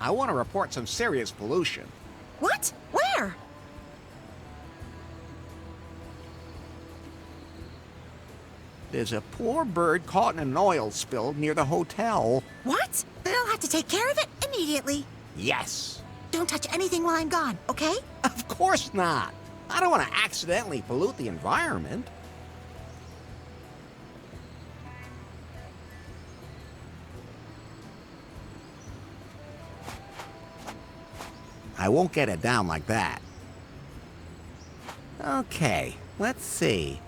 I want to report some serious pollution. What? Where? There's a poor bird caught in an oil spill near the hotel. What? Then I'll have to take care of it immediately. Yes. Don't touch anything while I'm gone, okay? Of course not. I don't want to accidentally pollute the environment. I won't get it down like that. Okay, let's see.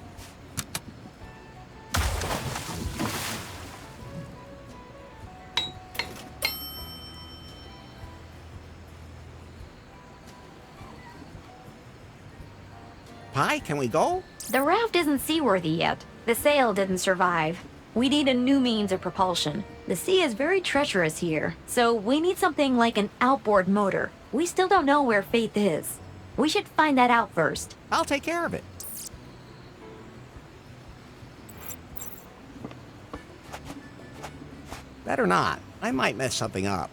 Pi, can we go? The raft isn't seaworthy yet. The sail didn't survive. We need a new means of propulsion. The sea is very treacherous here, so we need something like an outboard motor. We still don't know where Faith is. We should find that out first. I'll take care of it. Better not. I might mess something up.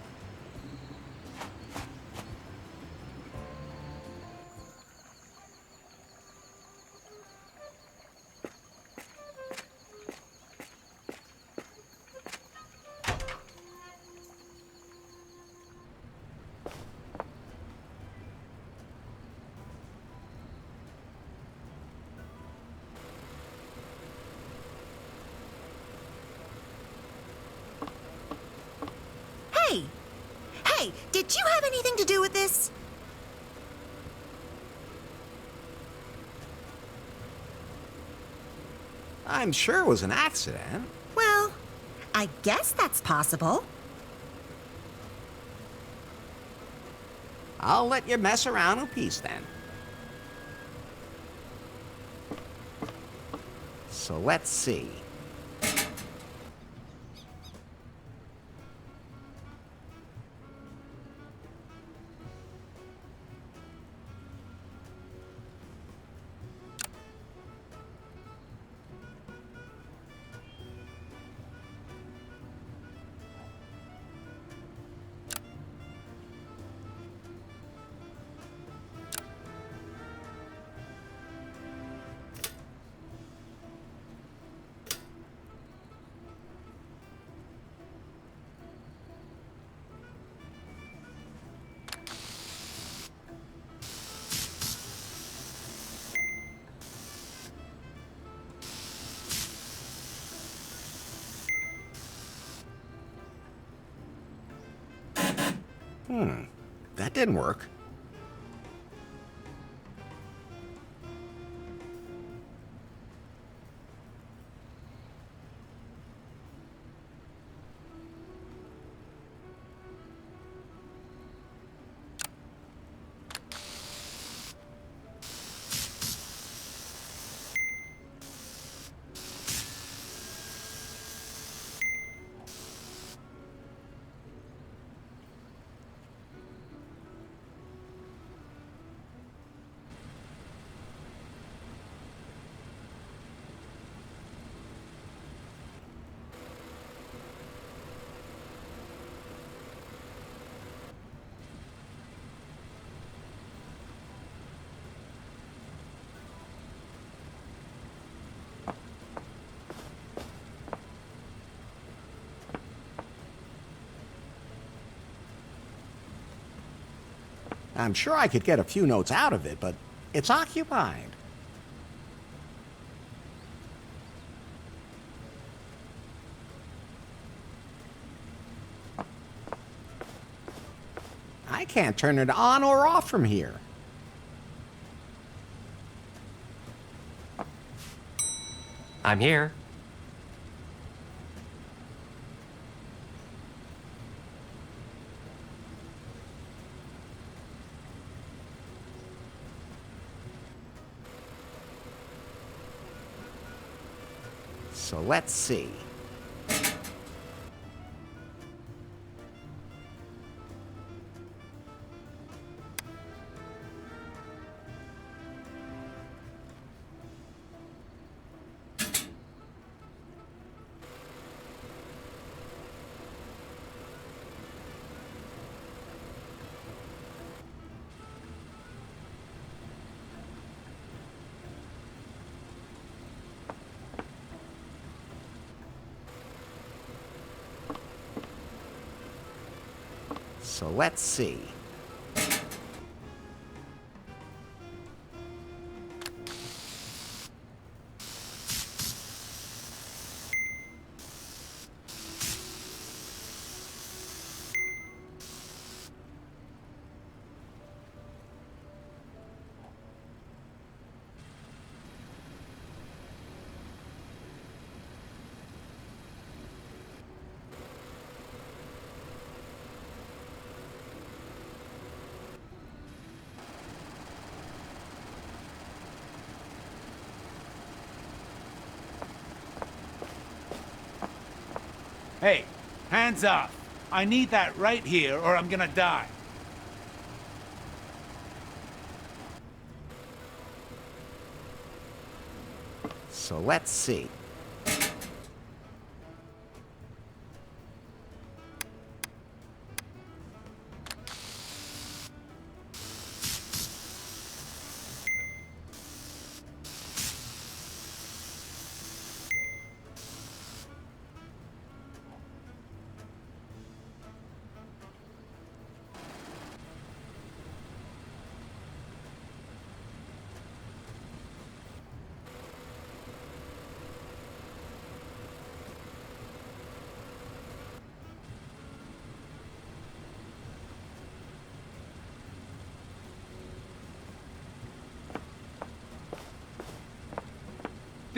Hey, did you have anything to do with this? I'm sure it was an accident. Well, I guess that's possible. I'll let you mess around in peace then. So let's see. That didn't work. I'm sure I could get a few notes out of it, but it's occupied. I can't turn it on or off from here. I'm here. So let's see. So let's see. Hey, hands up. I need that right here or I'm gonna die. So let's see.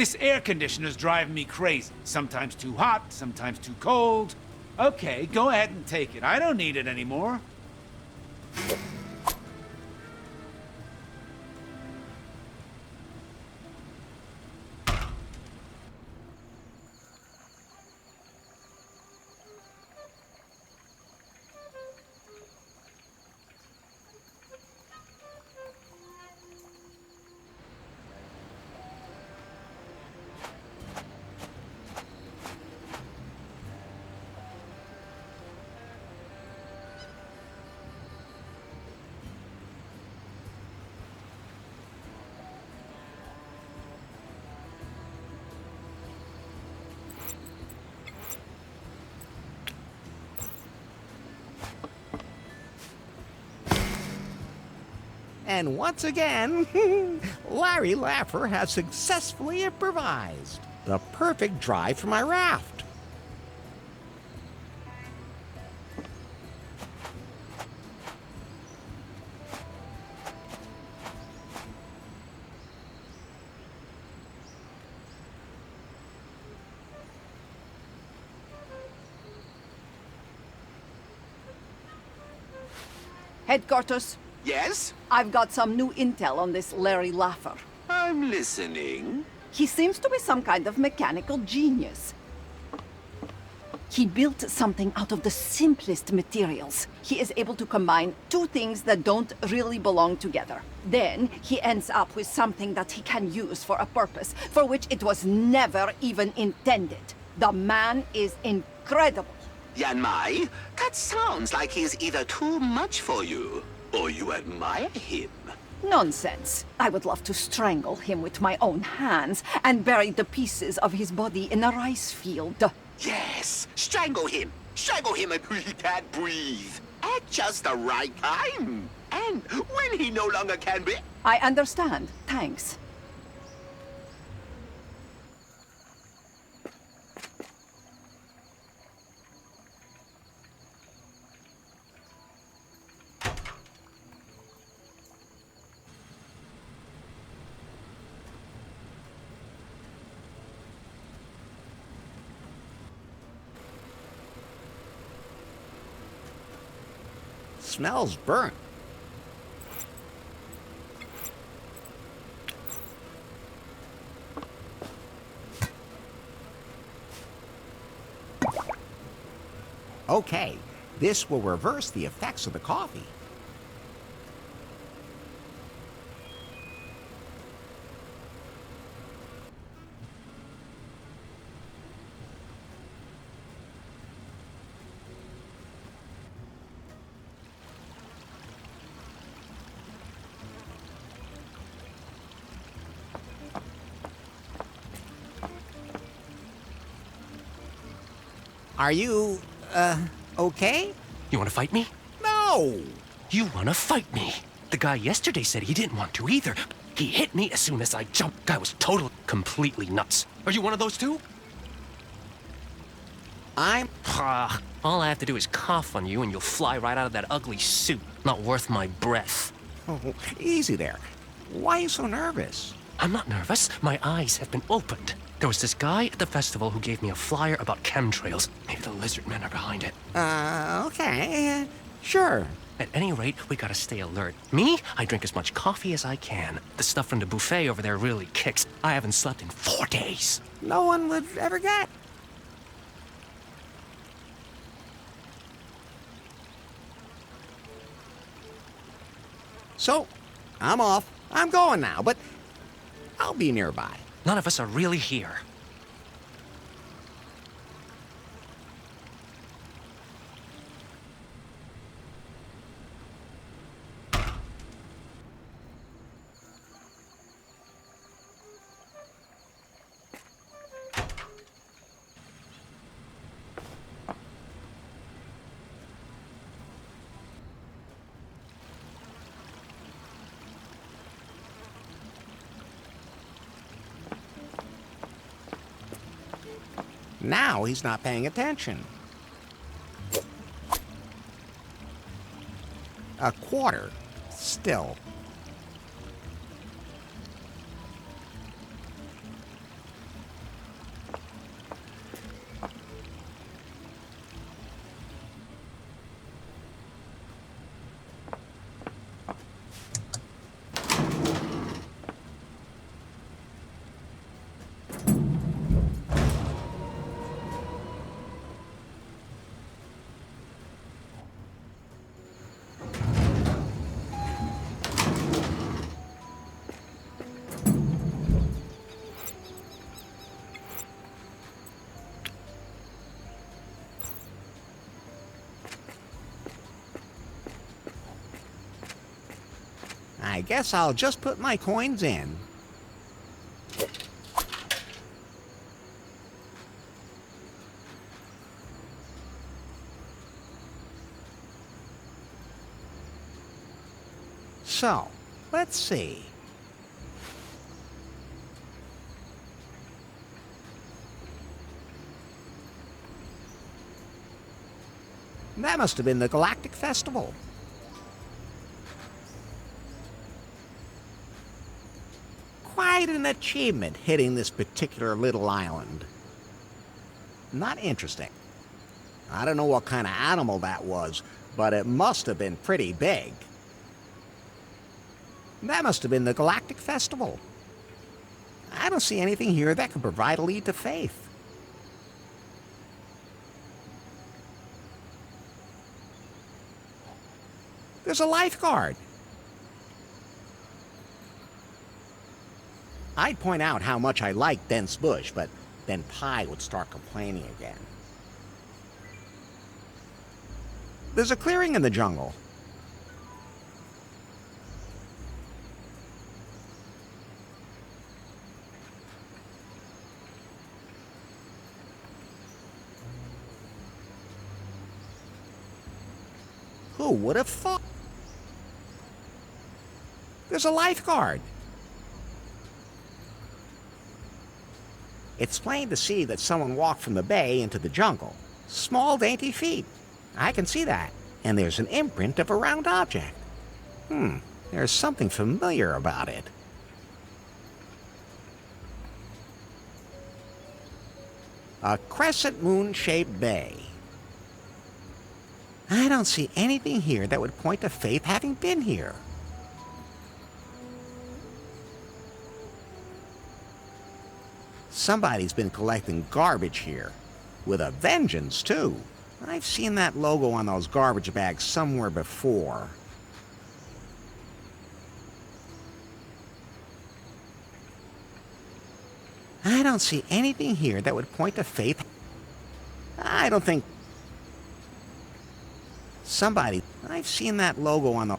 This air conditioner's driving me crazy. Sometimes too hot, sometimes too cold. Okay, go ahead and take it. I don't need it anymore. And once again, Larry Laffer has successfully improvised the perfect drive for my raft. Headquarters, Yes? I've got some new intel on this Larry Laffer. I'm listening. He seems to be some kind of mechanical genius. He built something out of the simplest materials. He is able to combine two things that don't really belong together. Then he ends up with something that he can use for a purpose for which it was never even intended. The man is incredible. Yan Mai, that sounds like he's either too much for you, or you admire him. Nonsense. I would love to strangle him with my own hands and bury the pieces of his body in a rice field. Yes, strangle him. Strangle him until he can't breathe. At just the right time. And when he no longer can be... I understand. Thanks. Smells burnt. Okay, this will reverse the effects of the coffee. Are you, okay? You want to fight me? No! You want to fight me? The guy yesterday said he didn't want to either. He hit me as soon as I jumped. Guy was totally, completely nuts. Are you one of those too? All I have to do is cough on you and you'll fly right out of that ugly suit. Not worth my breath. Oh, easy there. Why are you so nervous? I'm not nervous. My eyes have been opened. There was this guy at the festival who gave me a flyer about chemtrails. Maybe the lizard men are behind it. Okay. Sure. At any rate, we gotta stay alert. Me? I drink as much coffee as I can. The stuff from the buffet over there really kicks. I haven't slept in 4 days. No one would ever get. So, I'm off. I'm going now, but I'll be nearby. None of us are really here. Now he's not paying attention. A quarter. Still. I guess I'll just put my coins in. So, let's see. That must have been the Galactic Festival. Quite an achievement hitting this particular little island. Not interesting. I don't know what kind of animal that was, but it must have been pretty big. That must have been the Galactic Festival. I don't see anything here that could provide a lead to Faith. There's a lifeguard. I'd point out how much I like dense bush, but then Pi would start complaining again. There's a clearing in the jungle. Who would have thought? There's a lifeguard. It's plain to see that someone walked from the bay into the jungle. Small, dainty feet. I can see that. And there's an imprint of a round object. There's something familiar about it. A crescent moon-shaped bay. I don't see anything here that would point to Faith having been here. Somebody's been collecting garbage here. With a vengeance, too. I've seen that logo on those garbage bags somewhere before. I don't see anything here that would point to Faith. I don't think... I've seen that logo on the...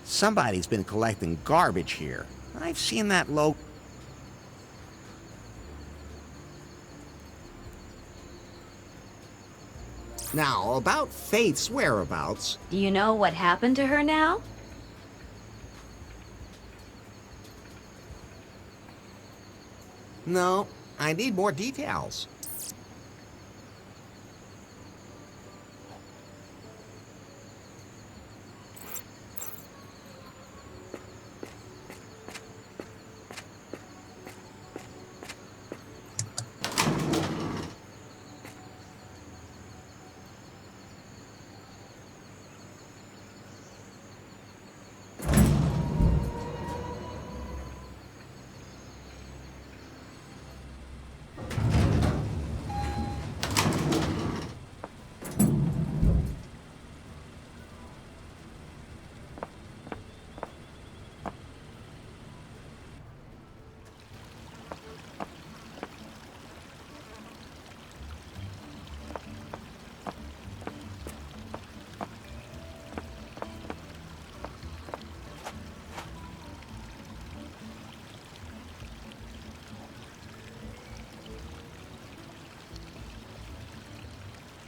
Somebody's been collecting garbage here. I've seen that logo... Now, about Faith's whereabouts... Do you know what happened to her now? No, I need more details.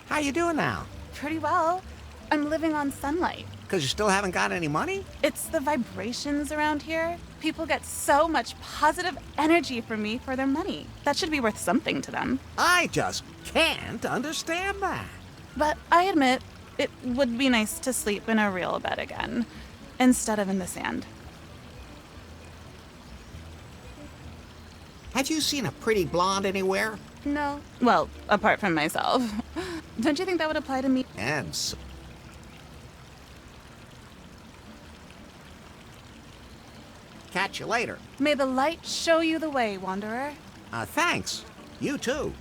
How you doing now? Pretty well. I'm living on sunlight. Because you still haven't got any money? It's the vibrations around here. People get so much positive energy from me for their money. That should be worth something to them. I just can't understand that. But I admit, it would be nice to sleep in a real bed again, instead of in the sand. Have you seen a pretty blonde anywhere? No. Well, apart from myself. Don't you think that would apply to me? And so... Catch you later. May the light show you the way, Wanderer. Thanks. You too.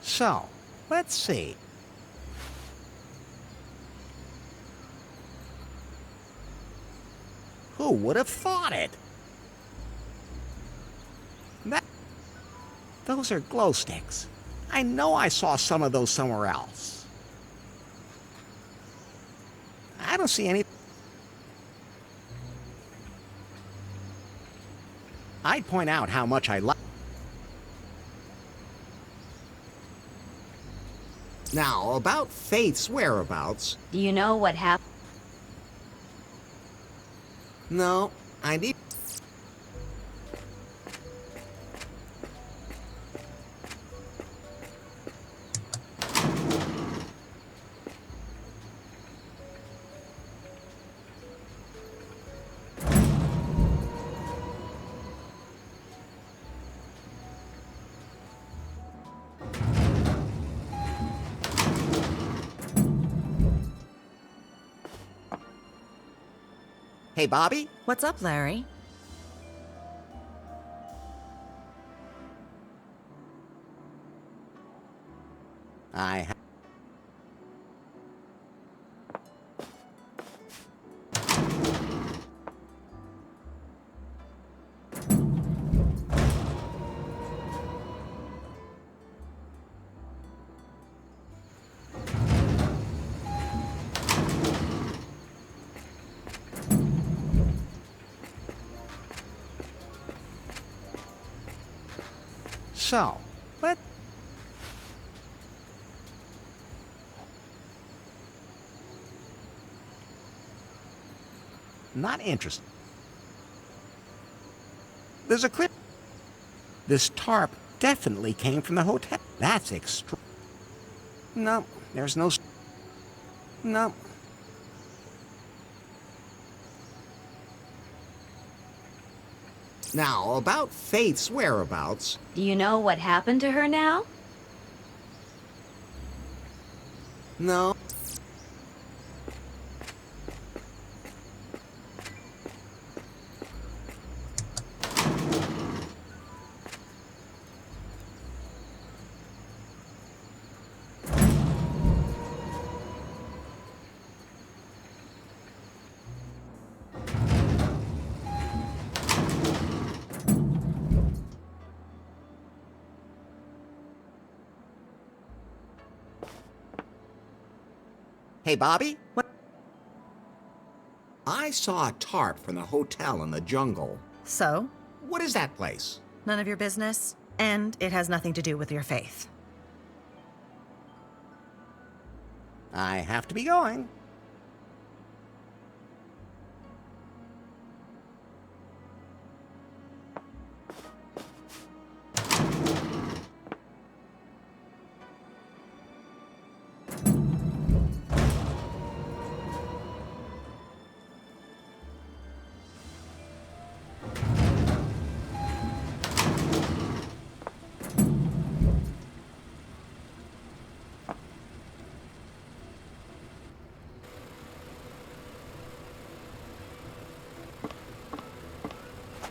So, let's see. Who would have thought it? Those are glow sticks. I know I saw some of those somewhere else. I don't see any... I'd point out how much I like... Now, about Faith's whereabouts... Do you know what happened? No, I need... Hey, Bobby? What's up, Larry? I... So, let... Not interested. There's a crypt. This tarp definitely came from the hotel. That's extra. No, there's no... No. Now, about Faith's whereabouts... Do you know what happened to her now? No. Hey, Bobby? What? I saw a tarp from the hotel in the jungle. So? What is that place? None of your business, and it has nothing to do with your faith. I have to be going.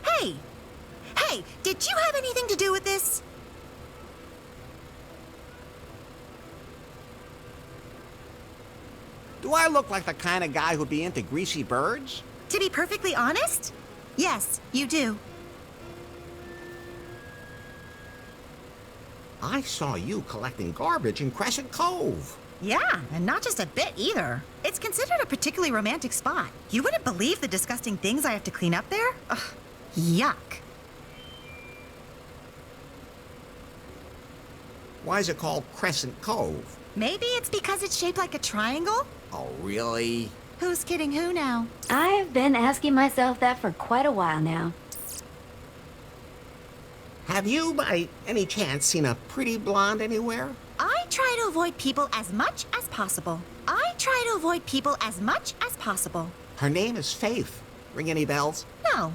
Hey! Hey, did you have anything to do with this? Do I look like the kind of guy who'd be into greasy birds? To be perfectly honest, yes, you do. I saw you collecting garbage in Crescent Cove. Yeah, and not just a bit either. It's considered a particularly romantic spot. You wouldn't believe the disgusting things I have to clean up there. Ugh, yuck. Why is it called Crescent Cove? Maybe it's because it's shaped like a triangle? Oh, really? Who's kidding who now? I've been asking myself that for quite a while now. Have you, by any chance, seen a pretty blonde anywhere? I try to avoid people as much as possible. I try to avoid people as much as possible. Her name is Faith. Ring any bells? No.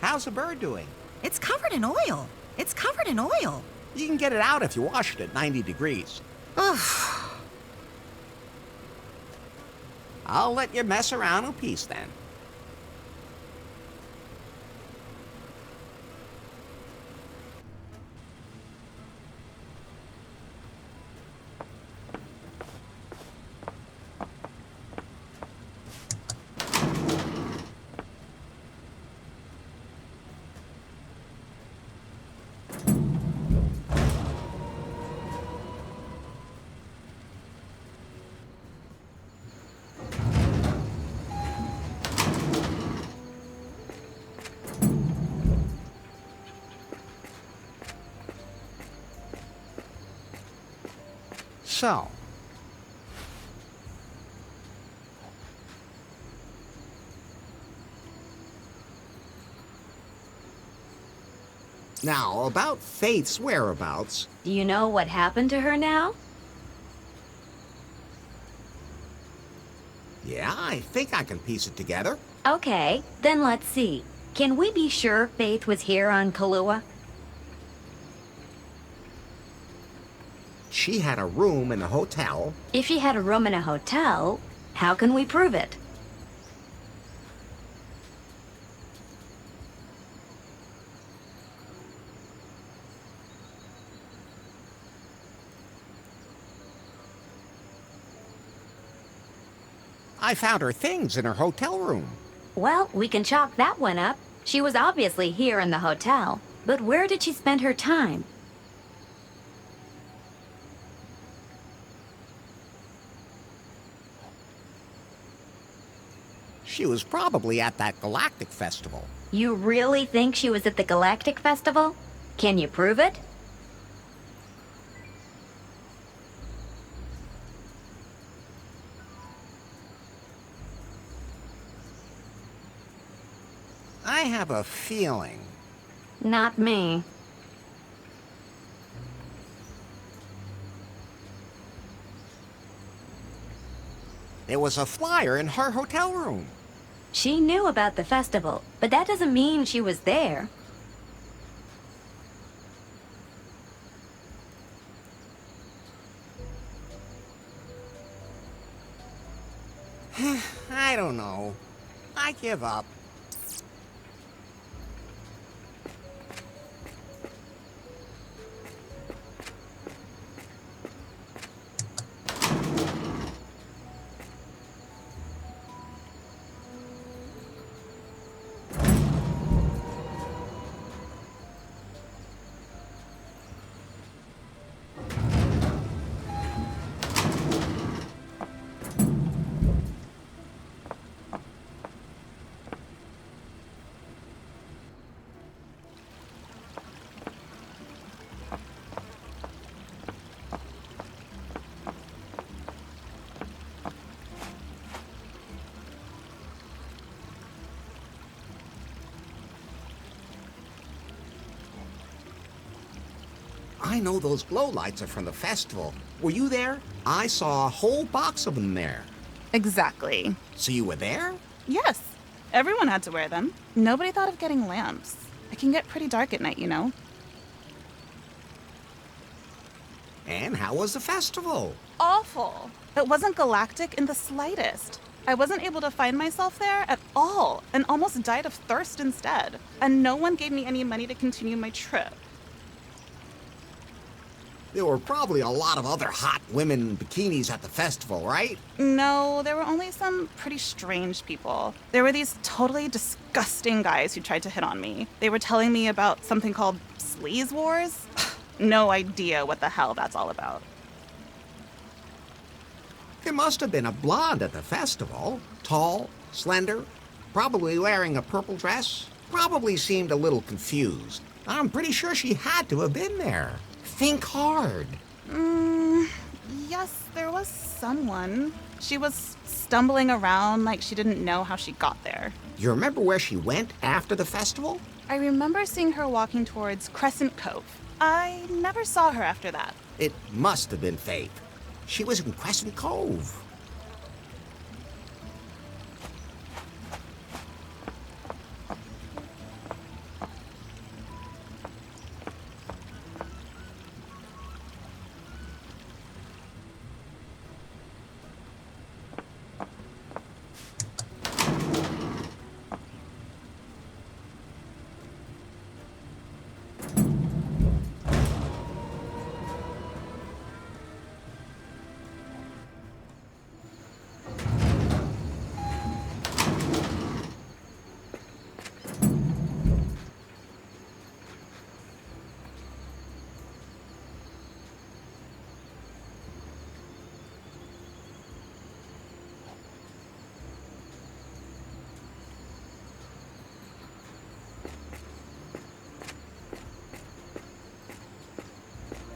How's the bird doing? It's covered in oil. It's covered in oil. You can get it out if you wash it at 90 degrees. Ugh. I'll let you mess around in peace then. So, now, about Faith's whereabouts... Do you know what happened to her now? Yeah, I think I can piece it together. Okay, then let's see. Can we be sure Faith was here on Kahlua? She had a room in the hotel. If she had a room in a hotel, how can we prove it? I found her things in her hotel room. Well, we can chalk that one up. She was obviously here in the hotel. But where did she spend her time? She was probably at that Galactic Festival. You really think she was at the Galactic Festival? Can you prove it? I have a feeling. Not me. There was a flyer in her hotel room. She knew about the festival, but that doesn't mean she was there. I don't know. I give up. I know those glow lights are from the festival. Were you there? I saw a whole box of them there. Exactly. So you were there? Yes. Everyone had to wear them. Nobody thought of getting lamps. It can get pretty dark at night, you know. And how was the festival? Awful. It wasn't galactic in the slightest. I wasn't able to find myself there at all and almost died of thirst instead. And no one gave me any money to continue my trip. There were probably a lot of other hot women in bikinis at the festival, right? No, there were only some pretty strange people. There were these totally disgusting guys who tried to hit on me. They were telling me about something called Sleaze Wars. No idea what the hell that's all about. There must have been a blonde at the festival. Tall, slender, probably wearing a purple dress. Probably seemed a little confused. I'm pretty sure she had to have been there. Think hard. Yes, there was someone. She was stumbling around like she didn't know how she got there. You remember where she went after the festival? I remember seeing her walking towards Crescent Cove. I never saw her after that. It must have been Fate. She was in Crescent Cove.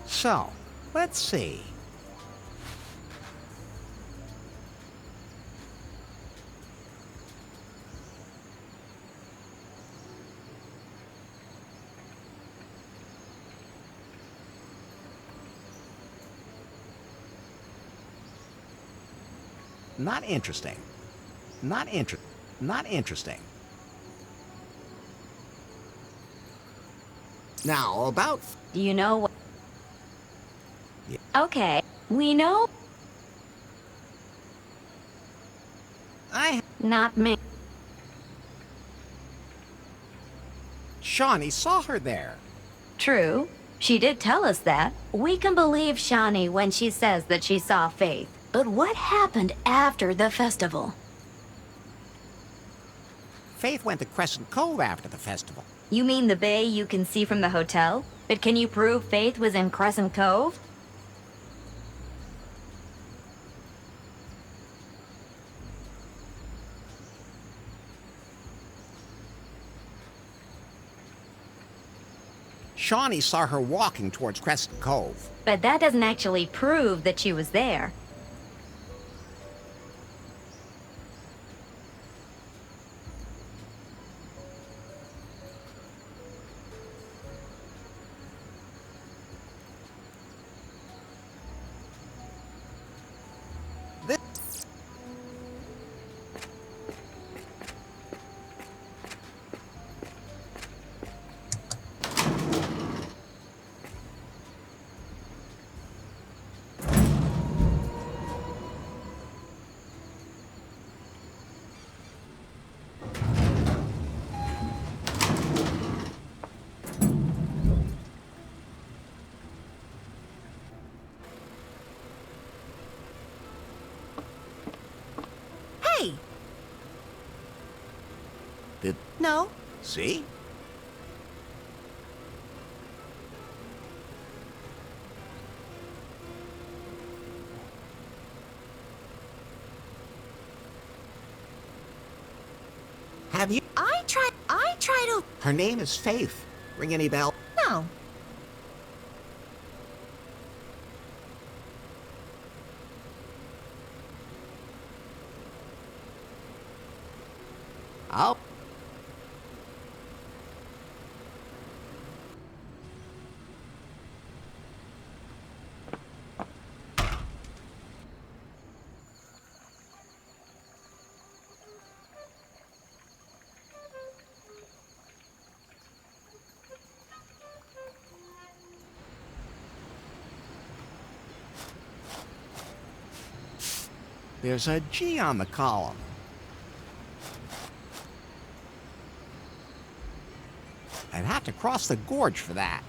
So, let's see. Not interesting. Not interesting. Now, about... Do you know what? Okay, we know. Not me. Shawnee saw her there. True. She did tell us that. We can believe Shawnee when she says that she saw Faith. But what happened after the festival? Faith went to Crescent Cove after the festival. You mean the bay you can see from the hotel? But can you prove Faith was in Crescent Cove? Shawnee saw her walking towards Crescent Cove. But that doesn't actually prove that she was there. Hey! Did... No. See? Have you... I tried to... Her name is Faith. Ring any bell? No. Oh. There's a G on the column. I'd have to cross the gorge for that.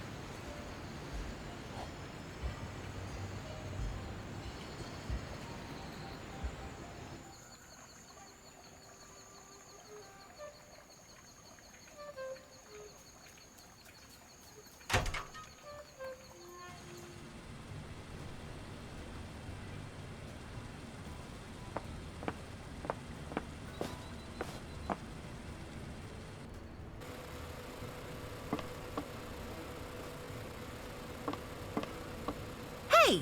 Hey!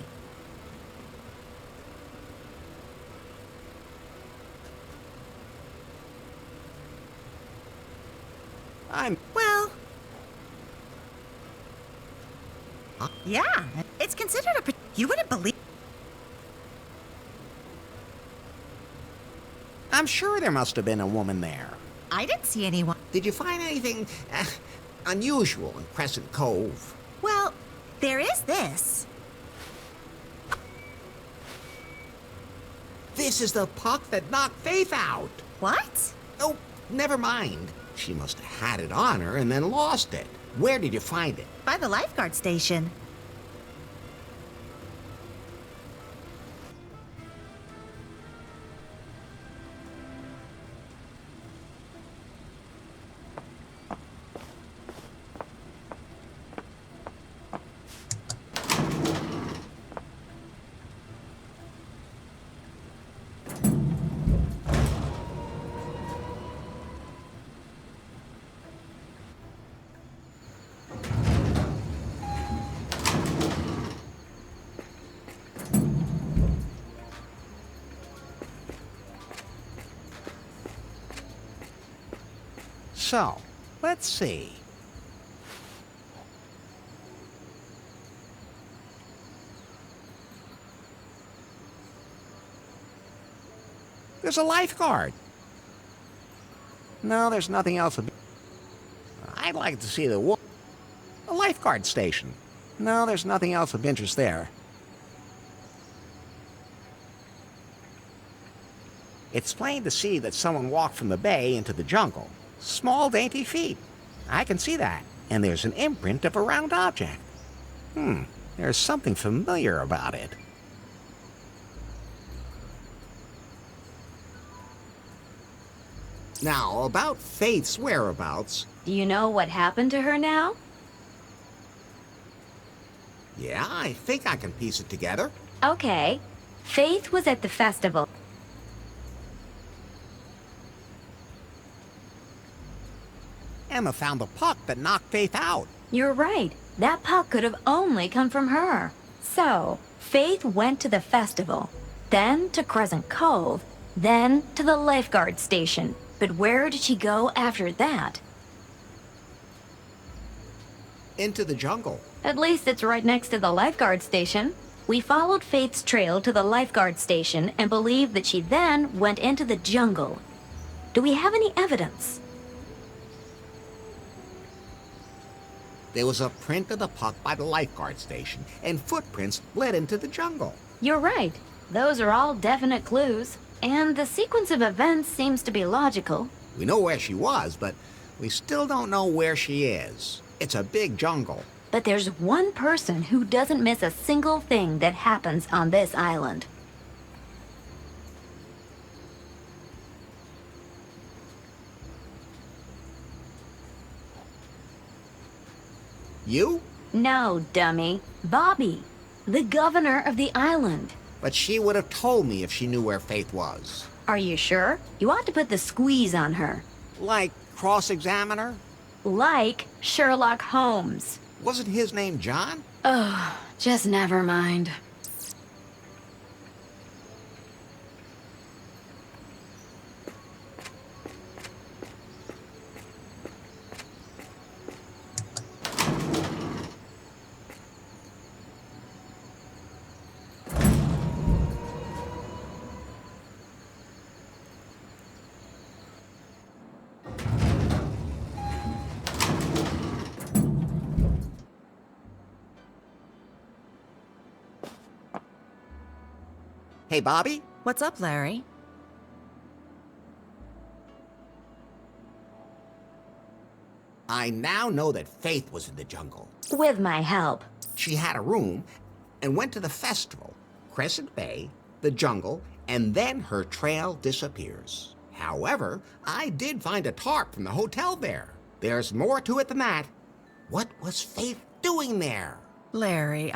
Well... Yeah, it's considered a... You wouldn't believe... I'm sure there must have been a woman there. I didn't see anyone. Did you find anything unusual in Crescent Cove? Well, there is this. This is the puck that knocked Faith out. What? Oh, never mind. She must have had it on her and then lost it. Where did you find it? By the lifeguard station. So, let's see. There's a lifeguard. No, there's nothing else. I'd like to see the lifeguard station. No, there's nothing else of interest there. It's plain to see that someone walked from the bay into the jungle. Small, dainty feet. I can see that. And there's an imprint of a round object. There's something familiar about it. Now, about Faith's whereabouts. Do you know what happened to her now? Yeah, I think I can piece it together. Okay. Faith was at the festival. Emma found the puck that knocked Faith out. You're right. That puck could have only come from her. So, Faith went to the festival, then to Crescent Cove, then to the lifeguard station. But where did she go after that? Into the jungle. At least it's right next to the lifeguard station. We followed Faith's trail to the lifeguard station and believe that she then went into the jungle. Do we have any evidence? There was a print of the puck by the lifeguard station, and footprints led into the jungle. You're right. Those are all definite clues. And the sequence of events seems to be logical. We know where she was, but we still don't know where she is. It's a big jungle. But there's one person who doesn't miss a single thing that happens on this island. You? No, dummy. Bobby, the governor of the island. But she would have told me if she knew where Faith was. Are you sure? You ought to put the squeeze on her. Like cross-examine her? Like Sherlock Holmes. Wasn't his name John? Oh, just never mind. Hey, Bobby? What's up, Larry? I now know that Faith was in the jungle. With my help. She had a room and went to the festival, Crescent Bay, the jungle, and then her trail disappears. However, I did find a tarp from the hotel there. There's more to it than that. What was Faith doing there? Larry,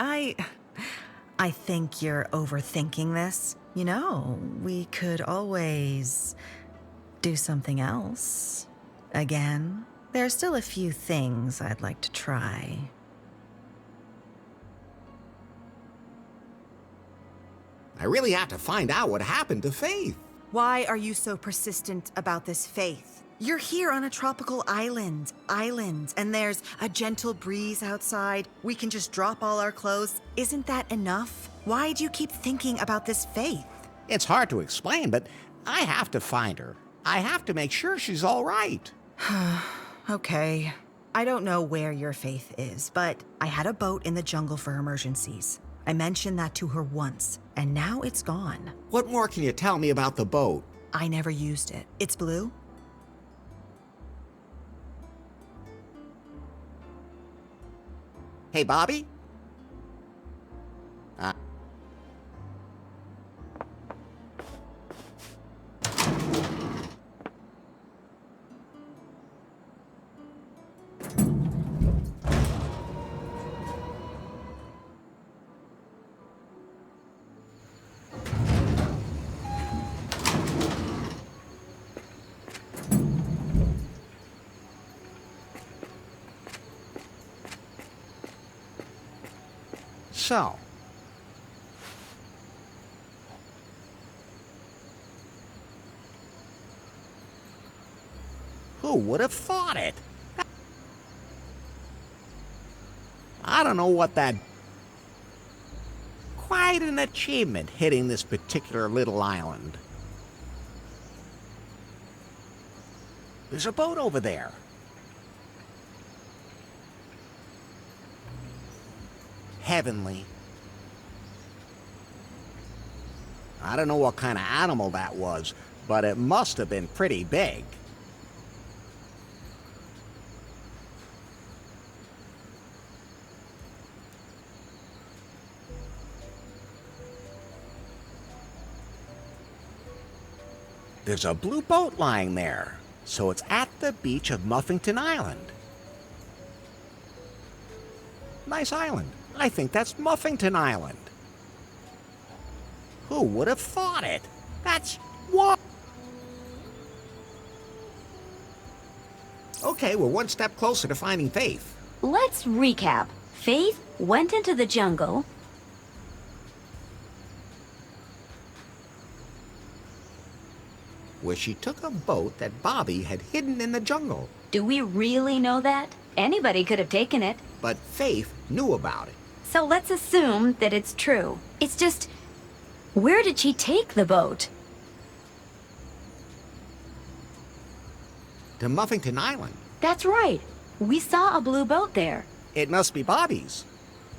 I think you're overthinking this. You know, we could always do something else. Again, there are still a few things I'd like to try. I really have to find out what happened to Faith. Why are you so persistent about this, Faith? You're here on a tropical island, and there's a gentle breeze outside. We can just drop all our clothes. Isn't that enough? Why do you keep thinking about this Faith? It's hard to explain, but I have to find her. I have to make sure she's all right. Okay. I don't know where your Faith is, but I had a boat in the jungle for emergencies. I mentioned that to her once, and now it's gone. What more can you tell me about the boat? I never used it. It's blue? Hey, Bobby? So, who would have thought it? I don't know what that... Quite an achievement hitting this particular little island. There's a boat over there. Heavenly. I don't know what kind of animal that was, but it must have been pretty big. There's a blue boat lying there, so it's at the beach of Muffington Island. Nice island. I think that's Muffington Island. Who would have thought it? That's what? Okay, we're one step closer to finding Faith. Let's recap. Faith went into the jungle. Where she took a boat that Bobby had hidden in the jungle. Do we really know that? Anybody could have taken it. But Faith knew about it. So let's assume that it's true. It's just, where did she take the boat? To Muffington Island. That's right. We saw a blue boat there. It must be Bobby's.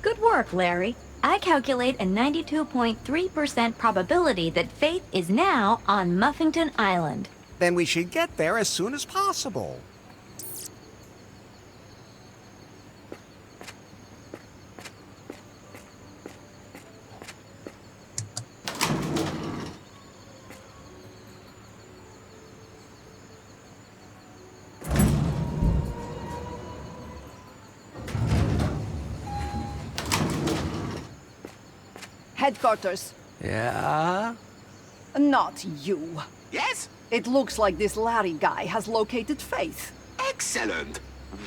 Good work, Larry. I calculate a 92.3% probability that Faith is now on Muffington Island. Then we should get there as soon as possible. Headquarters. Yeah? Not you. Yes? It looks like this Larry guy has located Faith Excellent.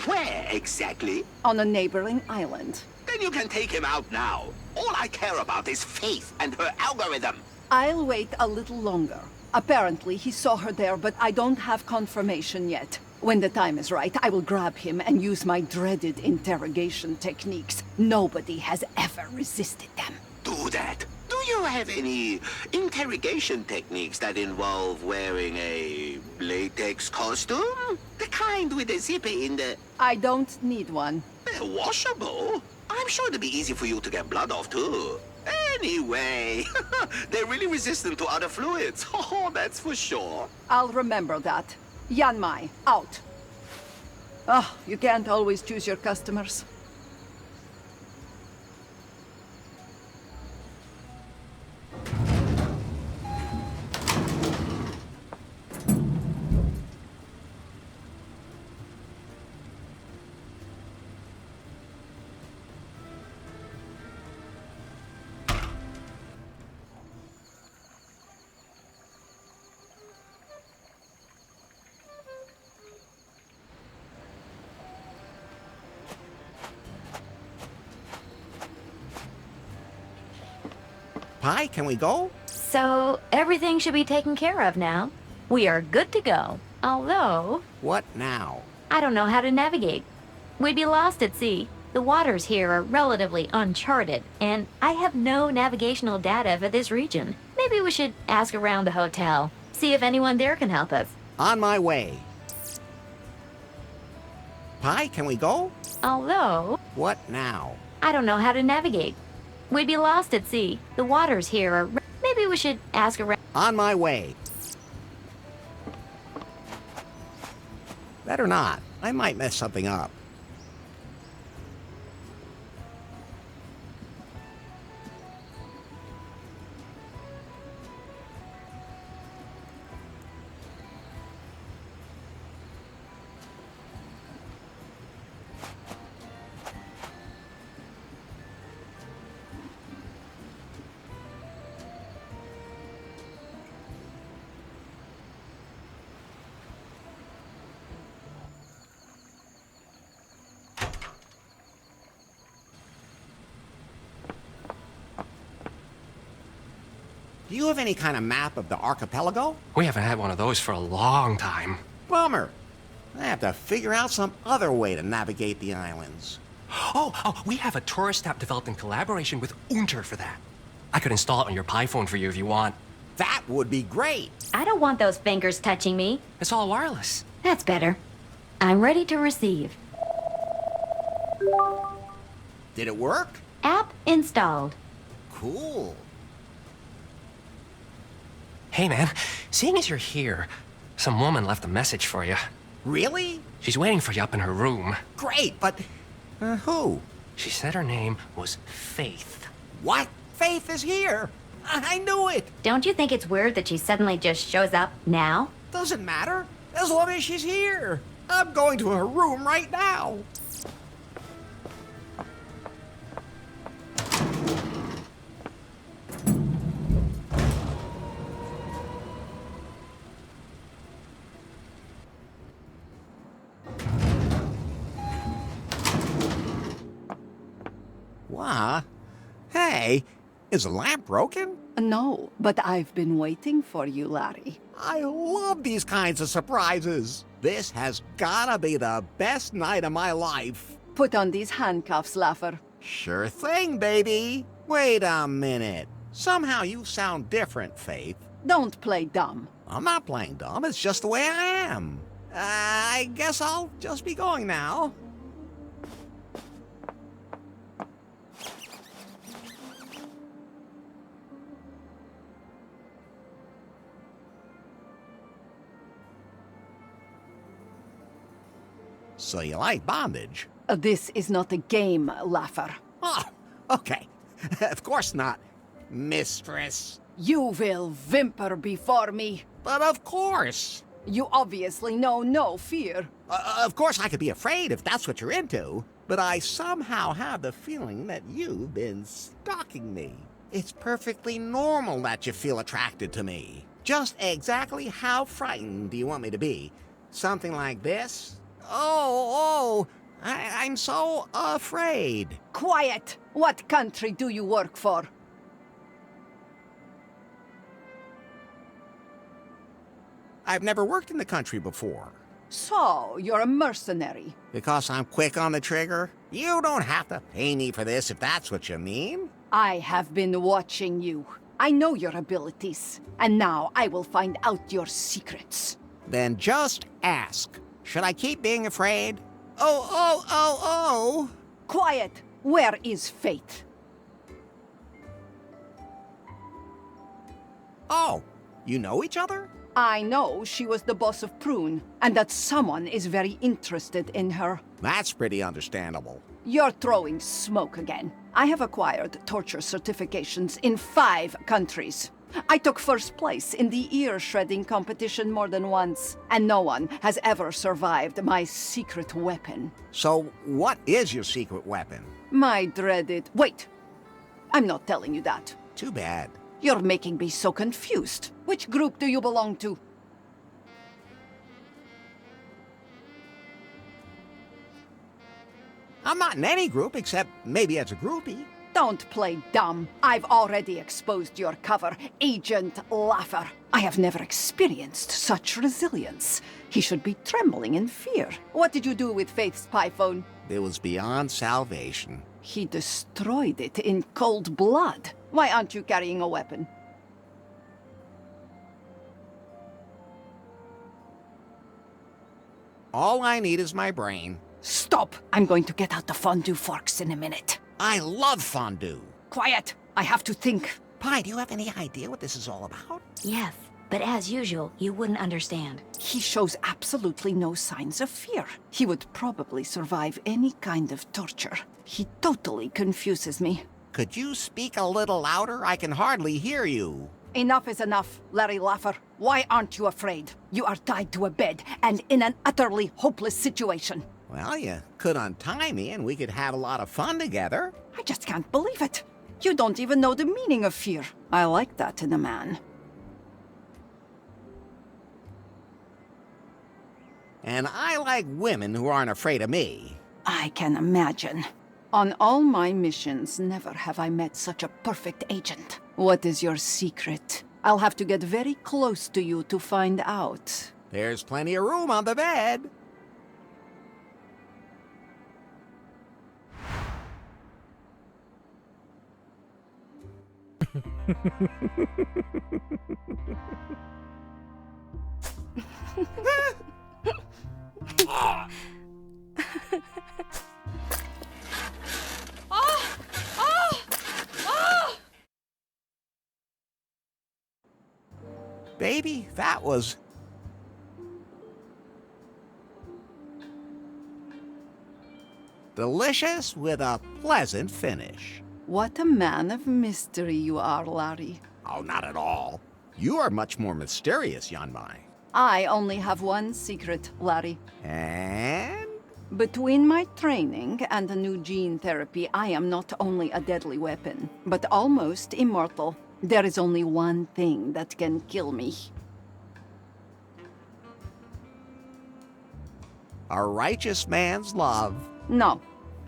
Where exactly? on a neighboring island. Then you can take him out now. All I care about is Faith and her algorithm. I'll wait a little longer. Apparently, he saw her there, but I don't have confirmation yet. When the time is right, I will grab him and use my dreaded interrogation techniques. Nobody has ever resisted them. Do that. Do you have any interrogation techniques that involve wearing a latex costume? The kind with a zipper in the... I don't need one. They're washable. I'm sure it'd be easy for you to get blood off, too. Anyway, they're really resistant to other fluids. Oh, that's for sure. I'll remember that. Yanmai, out. Oh, you can't always choose your customers. Pi, can we go? So, everything should be taken care of now. We are good to go. Although, What now? I don't know how to navigate. We'd be lost at sea. The waters here are relatively uncharted, and I have no navigational data for this region. Maybe we should ask around the hotel, see if anyone there can help us. On my way. Pi, can we go? Although, What now? I don't know how to navigate. We'd be lost at sea. The waters here are... Maybe we should ask around... On my way. Better not. I might mess something up. Do you have any kind of map of the archipelago? We haven't had one of those for a long time. Bummer. I have to figure out some other way to navigate the islands. Oh, we have a tourist app developed in collaboration with Unter for that. I could install it on your Pi phone for you if you want. That would be great. I don't want those fingers touching me. It's all wireless. That's better. I'm ready to receive. Did it work? App installed. Cool. Hey, man, seeing as you're here, some woman left a message for you. Really? She's waiting for you up in her room. Great, but who? She said her name was Faith. What? Faith is here. I knew it. Don't you think it's weird that she suddenly just shows up now? Doesn't matter, as long as she's here. I'm going to her room right now. Huh? Hey, is the lamp broken? No, but I've been waiting for you, Larry. I love these kinds of surprises. This has gotta be the best night of my life. Put on these handcuffs, Laugher. Sure thing, baby. Wait a minute. Somehow you sound different, Faith. Don't play dumb. I'm not playing dumb, it's just the way I am. I guess I'll just be going now. So you like bondage? This is not a game, Laugher. Oh, okay. Of course not, mistress. You will whimper before me. But of course. You obviously know no fear. Of course I could be afraid if that's what you're into. But I somehow have the feeling that you've been stalking me. It's perfectly normal that you feel attracted to me. Just exactly how frightened do you want me to be? Something like this? I'm so afraid. Quiet! What country do you work for? I've never worked in the country before. So, you're a mercenary. Because I'm quick on the trigger? You don't have to pay me for this if that's what you mean. I have been watching you. I know your abilities. And now I will find out your secrets. Then just ask. Should I keep being afraid? Oh! Quiet! Where is Fate? Oh, you know each other? I know she was the boss of Prune, and that someone is very interested in her. That's pretty understandable. You're throwing smoke again. I have acquired torture certifications in 5 countries. I took first place in the ear-shredding competition more than once, and no one has ever survived my secret weapon. So, what is your secret weapon? My dreaded... Wait! I'm not telling you that. Too bad. You're making me so confused. Which group do you belong to? I'm not in any group except maybe as a groupie. Don't play dumb. I've already exposed your cover, Agent Laugher. I have never experienced such resilience. He should be trembling in fear. What did you do with Faith's spy phone? It was beyond salvation. He destroyed it in cold blood. Why aren't you carrying a weapon? All I need is my brain. Stop! I'm going to get out the fondue forks in a minute. I love fondue. Quiet! I have to think. Pi, do you have any idea what this is all about? Yes, but as usual, you wouldn't understand. He shows absolutely no signs of fear. He would probably survive any kind of torture. He totally confuses me. Could you speak a little louder? I can hardly hear you. Enough is enough, Larry Laugher. Why aren't you afraid? You are tied to a bed and in an utterly hopeless situation. Well, you could untie me and we could have a lot of fun together. I just can't believe it. You don't even know the meaning of fear. I like that in a man. And I like women who aren't afraid of me. I can imagine. On all my missions, never have I met such a perfect agent. What is your secret? I'll have to get very close to you to find out. There's plenty of room on the bed. Baby, that was... delicious with a pleasant finish. What a man of mystery you are, Larry. Oh, not at all. You are much more mysterious, Yanmai. I only have one secret, Larry. And? Between my training and the new gene therapy, I am not only a deadly weapon, but almost immortal. There is only one thing that can kill me. A righteous man's love. No,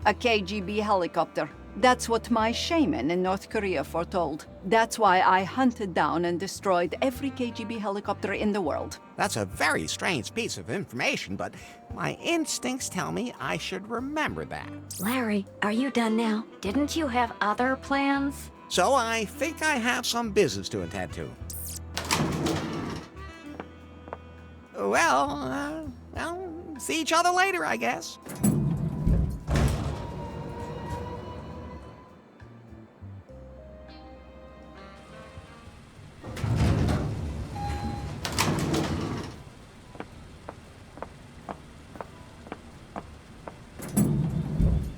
a KGB helicopter. That's what my shaman in North Korea foretold. That's why I hunted down and destroyed every KGB helicopter in the world. That's a very strange piece of information, but my instincts tell me I should remember that. Larry, are you done now? Didn't you have other plans? So I think I have some business to attend to. Well, see each other later, I guess.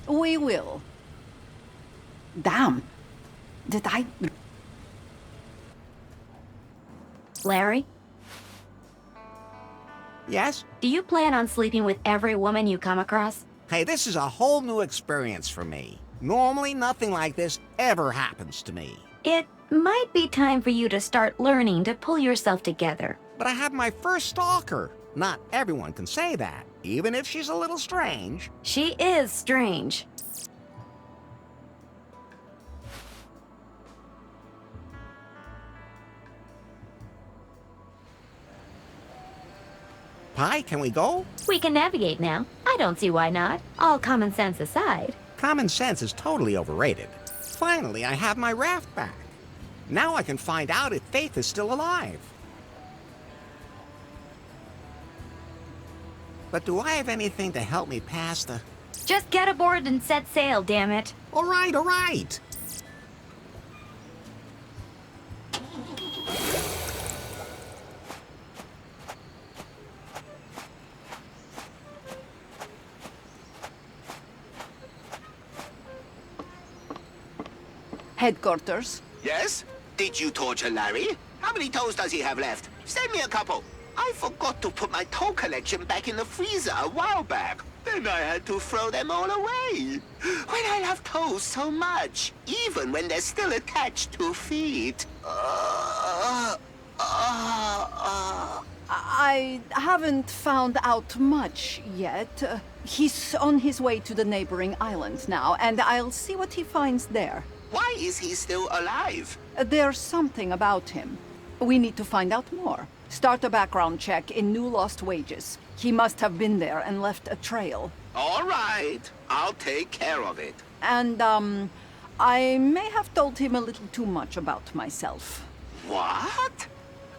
We will. Damn. Did I... Larry, Yes? do you plan on sleeping with every woman you come across? Hey, this is a whole new experience for me. Normally, nothing like this ever happens to me. It might be time for you to start learning to pull yourself together. But I have my first stalker. Not everyone can say that, even if she's a little strange. She is strange. Pi, can we go? We can navigate now. I don't see why not. All common sense aside. Common sense is totally overrated. Finally, I have my raft back. Now I can find out if Faith is still alive. But do I have anything to help me pass the... Just get aboard and set sail, damn it. All right. Headquarters? Yes? Did you torture Larry? How many toes does he have left? Send me a couple. I forgot to put my toe collection back in the freezer a while back. Then I had to throw them all away. When I love toes so much, even when they're still attached to feet. I haven't found out much yet. He's on his way to the neighboring island now, and I'll see what he finds there. Why is he still alive? There's something about him. We need to find out more. Start a background check in New Lost Wages. He must have been there and left a trail. All right, I'll take care of it. And, I may have told him a little too much about myself. What?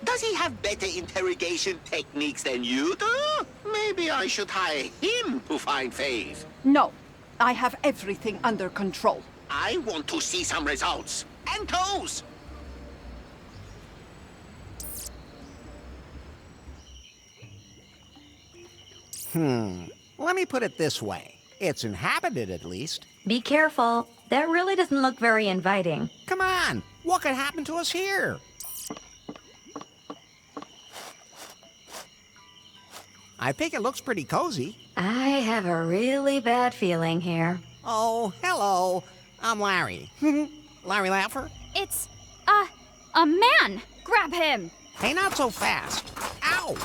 Does he have better interrogation techniques than you do? Maybe I should hire him to find Faith. No, I have everything under control. I want to see some results. And toes! Let me put it this way. It's inhabited, at least. Be careful. That really doesn't look very inviting. Come on, what could happen to us here? I think it looks pretty cozy. I have a really bad feeling here. Oh, hello. I'm Larry. Larry Laffer? It's, a man! Grab him! Hey, not so fast. Ow!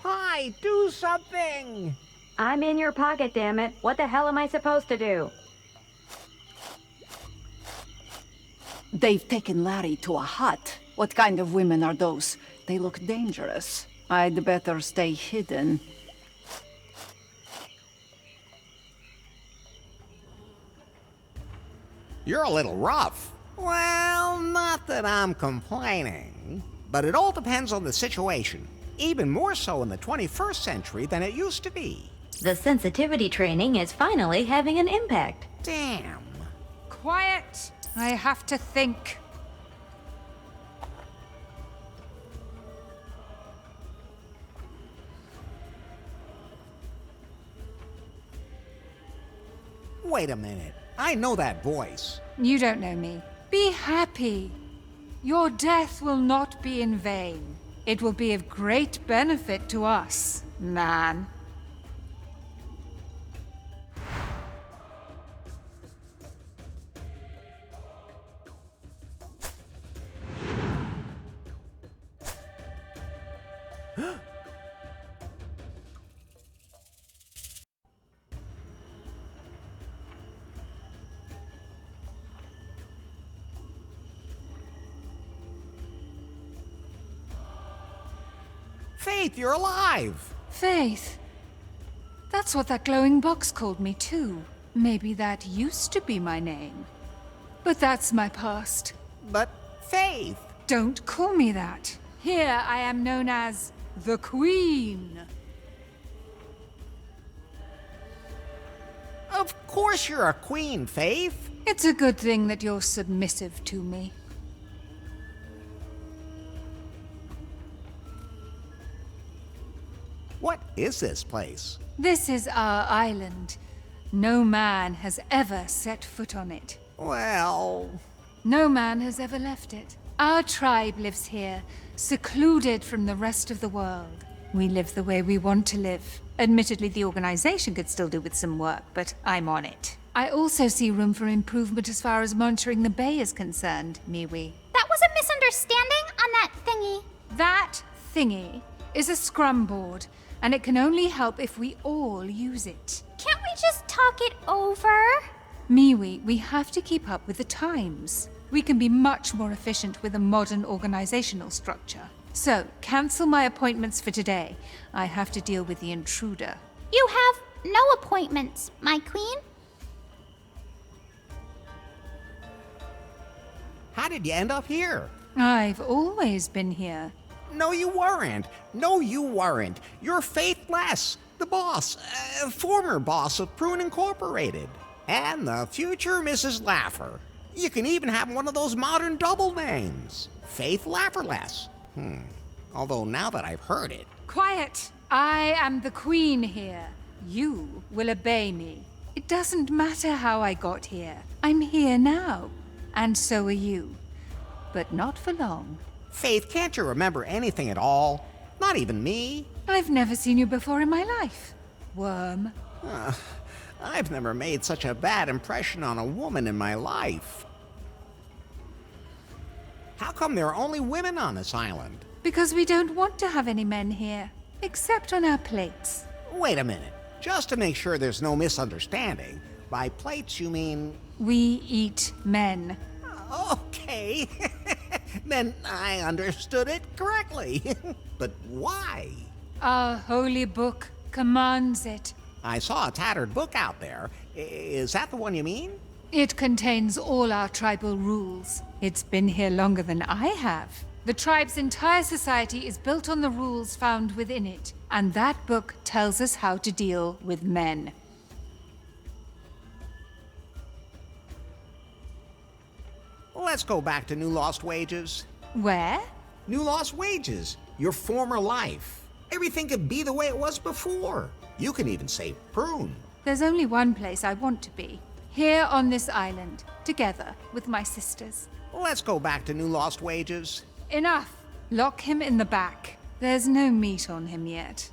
Hi, do something! I'm in your pocket, damn it. What the hell am I supposed to do? They've taken Larry to a hut. What kind of women are those? They look dangerous. I'd better stay hidden. You're a little rough. Well, not that I'm complaining, but it all depends on the situation. Even more so in the 21st century than it used to be. The sensitivity training is finally having an impact. Damn. Quiet! I have to think. Wait a minute. I know that voice. You don't know me. Be happy. Your death will not be in vain. It will be of great benefit to us, man. Faith, you're alive! Faith. That's what that glowing box called me too. Maybe that used to be my name. But that's my past. But Faith! Don't call me that. Here I am known as the Queen. Of course you're a queen, Faith. It's a good thing that you're submissive to me. What is this place? This is our island. No man has ever set foot on it. Well... No man has ever left it. Our tribe lives here, secluded from the rest of the world. We live the way we want to live. Admittedly, the organization could still do with some work, but I'm on it. I also see room for improvement as far as monitoring the bay is concerned, Miwi. That was a misunderstanding on that thingy. That thingy is a scrum board, and it can only help if we all use it. Can't we just talk it over? Miwi, we have to keep up with the times. We can be much more efficient with a modern organizational structure. So, cancel my appointments for today. I have to deal with the intruder. You have no appointments, my queen. How did you end up here? I've always been here. No, you weren't. No, you weren't. You're Faithless, the boss, former boss of Prune Incorporated, and the future Mrs. Laffer. You can even have one of those modern double names, Faith Lafferless. Although now that I've heard it... Quiet! I am the queen here. You will obey me. It doesn't matter how I got here. I'm here now. And so are you. But not for long. Faith, can't you remember anything at all? Not even me? I've never seen you before in my life. Worm. I've never made such a bad impression on a woman in my life. How come there are only women on this island? Because we don't want to have any men here. Except on our plates. Wait a minute. Just to make sure there's no misunderstanding, by plates you mean... We eat men. Okay. Then I understood it correctly. But why? Our holy book commands it. I saw a tattered book out there. Is that the one you mean? It contains all our tribal rules. It's been here longer than I have. The tribe's entire society is built on the rules found within it, and that book tells us how to deal with men. Let's go back to New Lost Wages. Where? New Lost Wages. Your former life. Everything could be the way it was before. You can even say Prune. There's only one place I want to be. Here on this island, together with my sisters. Let's go back to New Lost Wages. Enough! Lock him in the back. There's no meat on him yet.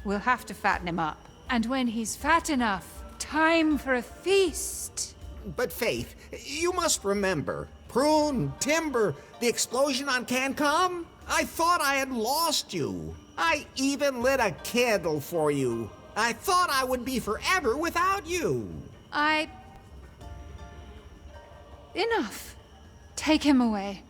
We'll have to fatten him up. And when he's fat enough, time for a feast. But Faith, you must remember. Prune, Timber, the explosion on Cancom? I thought I had lost you. I even lit a candle for you. I thought I would be forever without you. Enough. Take him away.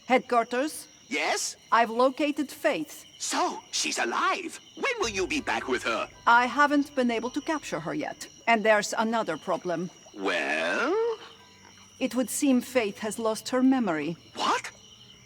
Headquarters? Yes? I've located Faith. So, she's alive. When will you be back with her? I haven't been able to capture her yet. And there's another problem. Well? It would seem Faith has lost her memory. What?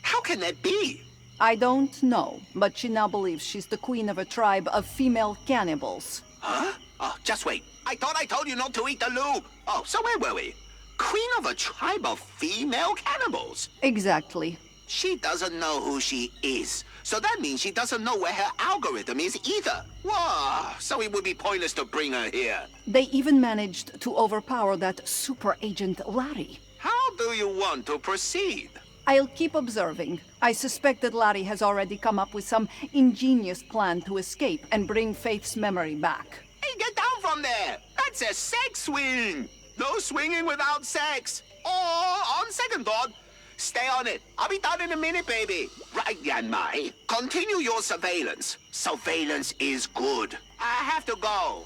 How can that be? I don't know, but she now believes she's the queen of a tribe of female cannibals. Huh? Oh, just wait. I thought I told you not to eat the lube. Oh, so where were we? Queen of a tribe of female cannibals? Exactly. She doesn't know who she is. So that means she doesn't know where her algorithm is either. Whoa, so it would be pointless to bring her here. They even managed to overpower that super agent Larri. How do you want to proceed? I'll keep observing. I suspect that Larri has already come up with some ingenious plan to escape and bring Faith's memory back. Hey, get down from there! That's a sex swing! No swinging without sex! Or, on second thought, stay on it. I'll be done in a minute, baby. Right, Yanmai. Continue your surveillance. Surveillance is good. I have to go.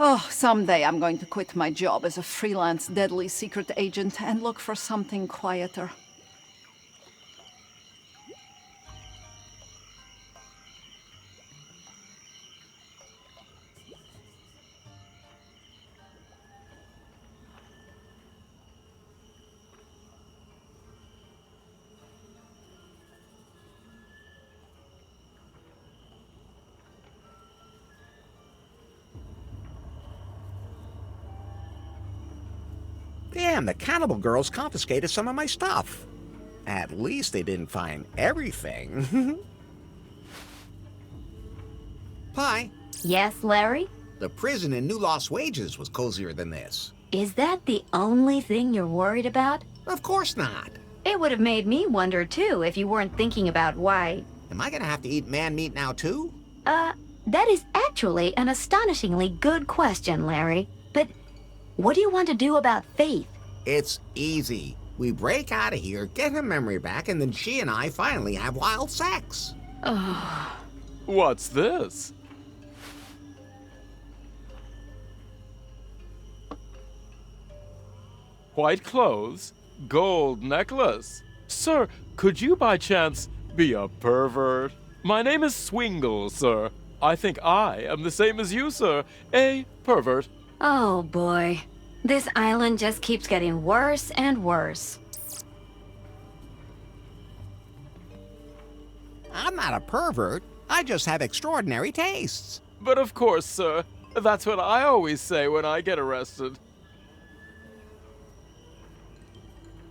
Oh, someday I'm going to quit my job as a freelance deadly secret agent and look for something quieter. Damn, the cannibal girls confiscated some of my stuff. At least they didn't find everything. Pie, Yes, Larry? the prison in New Lost Wages was cozier than this. Is that the only thing you're worried about? Of course not. It would have made me wonder too if you weren't thinking about why. Am I gonna have to eat man meat now too? That is actually an astonishingly good question, Larry. But what do you want to do about Faith? It's easy. We break out of here, get her memory back, and then she and I finally have wild sex. What's this? White clothes, gold necklace. Sir, could you by chance be a pervert? My name is Swingle, sir. I think I am the same as you, sir. A pervert. Oh boy. This island just keeps getting worse and worse. I'm not a pervert. I just have extraordinary tastes. But of course, sir. That's what I always say when I get arrested.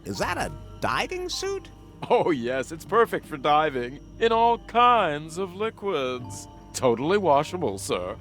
Is that a diving suit? Oh yes, it's perfect for diving in all kinds of liquids. Totally washable, sir.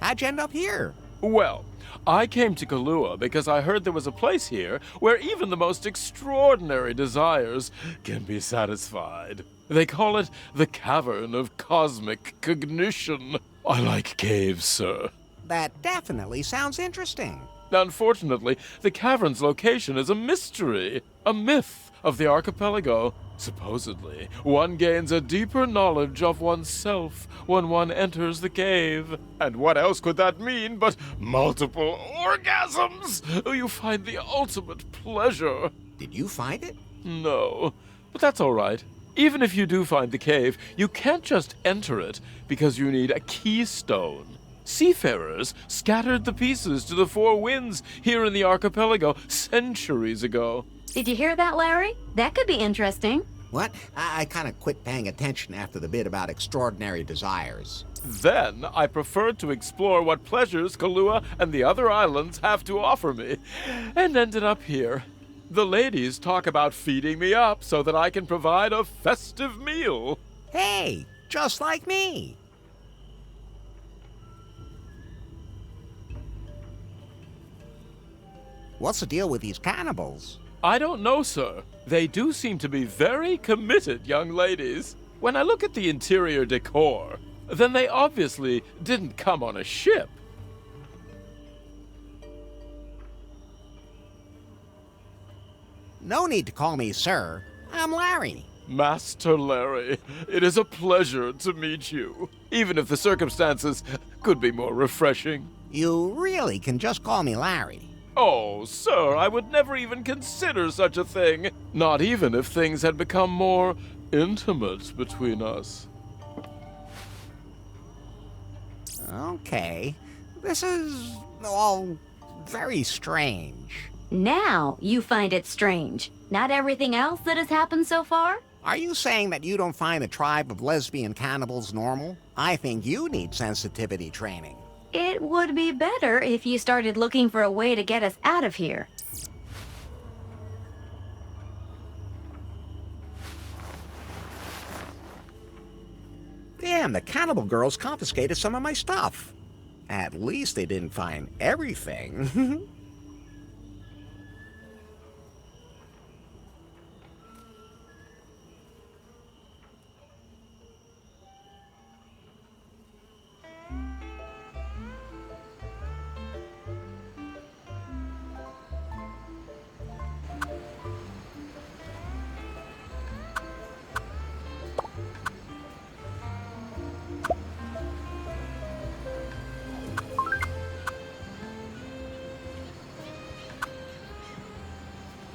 How'd you end up here? Well, I came to Kahlua because I heard there was a place here where even the most extraordinary desires can be satisfied. They call it the Cavern of Cosmic Cognition. I like caves, sir. That definitely sounds interesting. Unfortunately, the cavern's location is a mystery, a myth of the archipelago. Supposedly, one gains a deeper knowledge of oneself when one enters the cave. And what else could that mean but multiple orgasms? You find the ultimate pleasure. Did you find it? No, but that's all right. Even if you do find the cave, you can't just enter it because you need a keystone. Seafarers scattered the pieces to the four winds here in the archipelago centuries ago. Did you hear that, Larry? That could be interesting. What? I kind of quit paying attention after the bit about extraordinary desires. Then I preferred to explore what pleasures Kahlua and the other islands have to offer me, and ended up here. The ladies talk about feeding me up so that I can provide a festive meal. Hey, just like me. What's the deal with these cannibals? I don't know, sir. They do seem to be very committed young ladies. When I look at the interior decor, then they obviously didn't come on a ship. No need to call me sir. I'm Larry. Master Larry, it is a pleasure to meet you, even if the circumstances could be more refreshing. You really can just call me Larry. Oh, sir, I would never even consider such a thing. Not even if things had become more intimate between us. Okay. This is all very strange. Now you find it strange. Not everything else that has happened so far? Are you saying that you don't find a tribe of lesbian cannibals normal? I think you need sensitivity training. It would be better if you started looking for a way to get us out of here. Damn, the cannibal girls confiscated some of my stuff. At least they didn't find everything.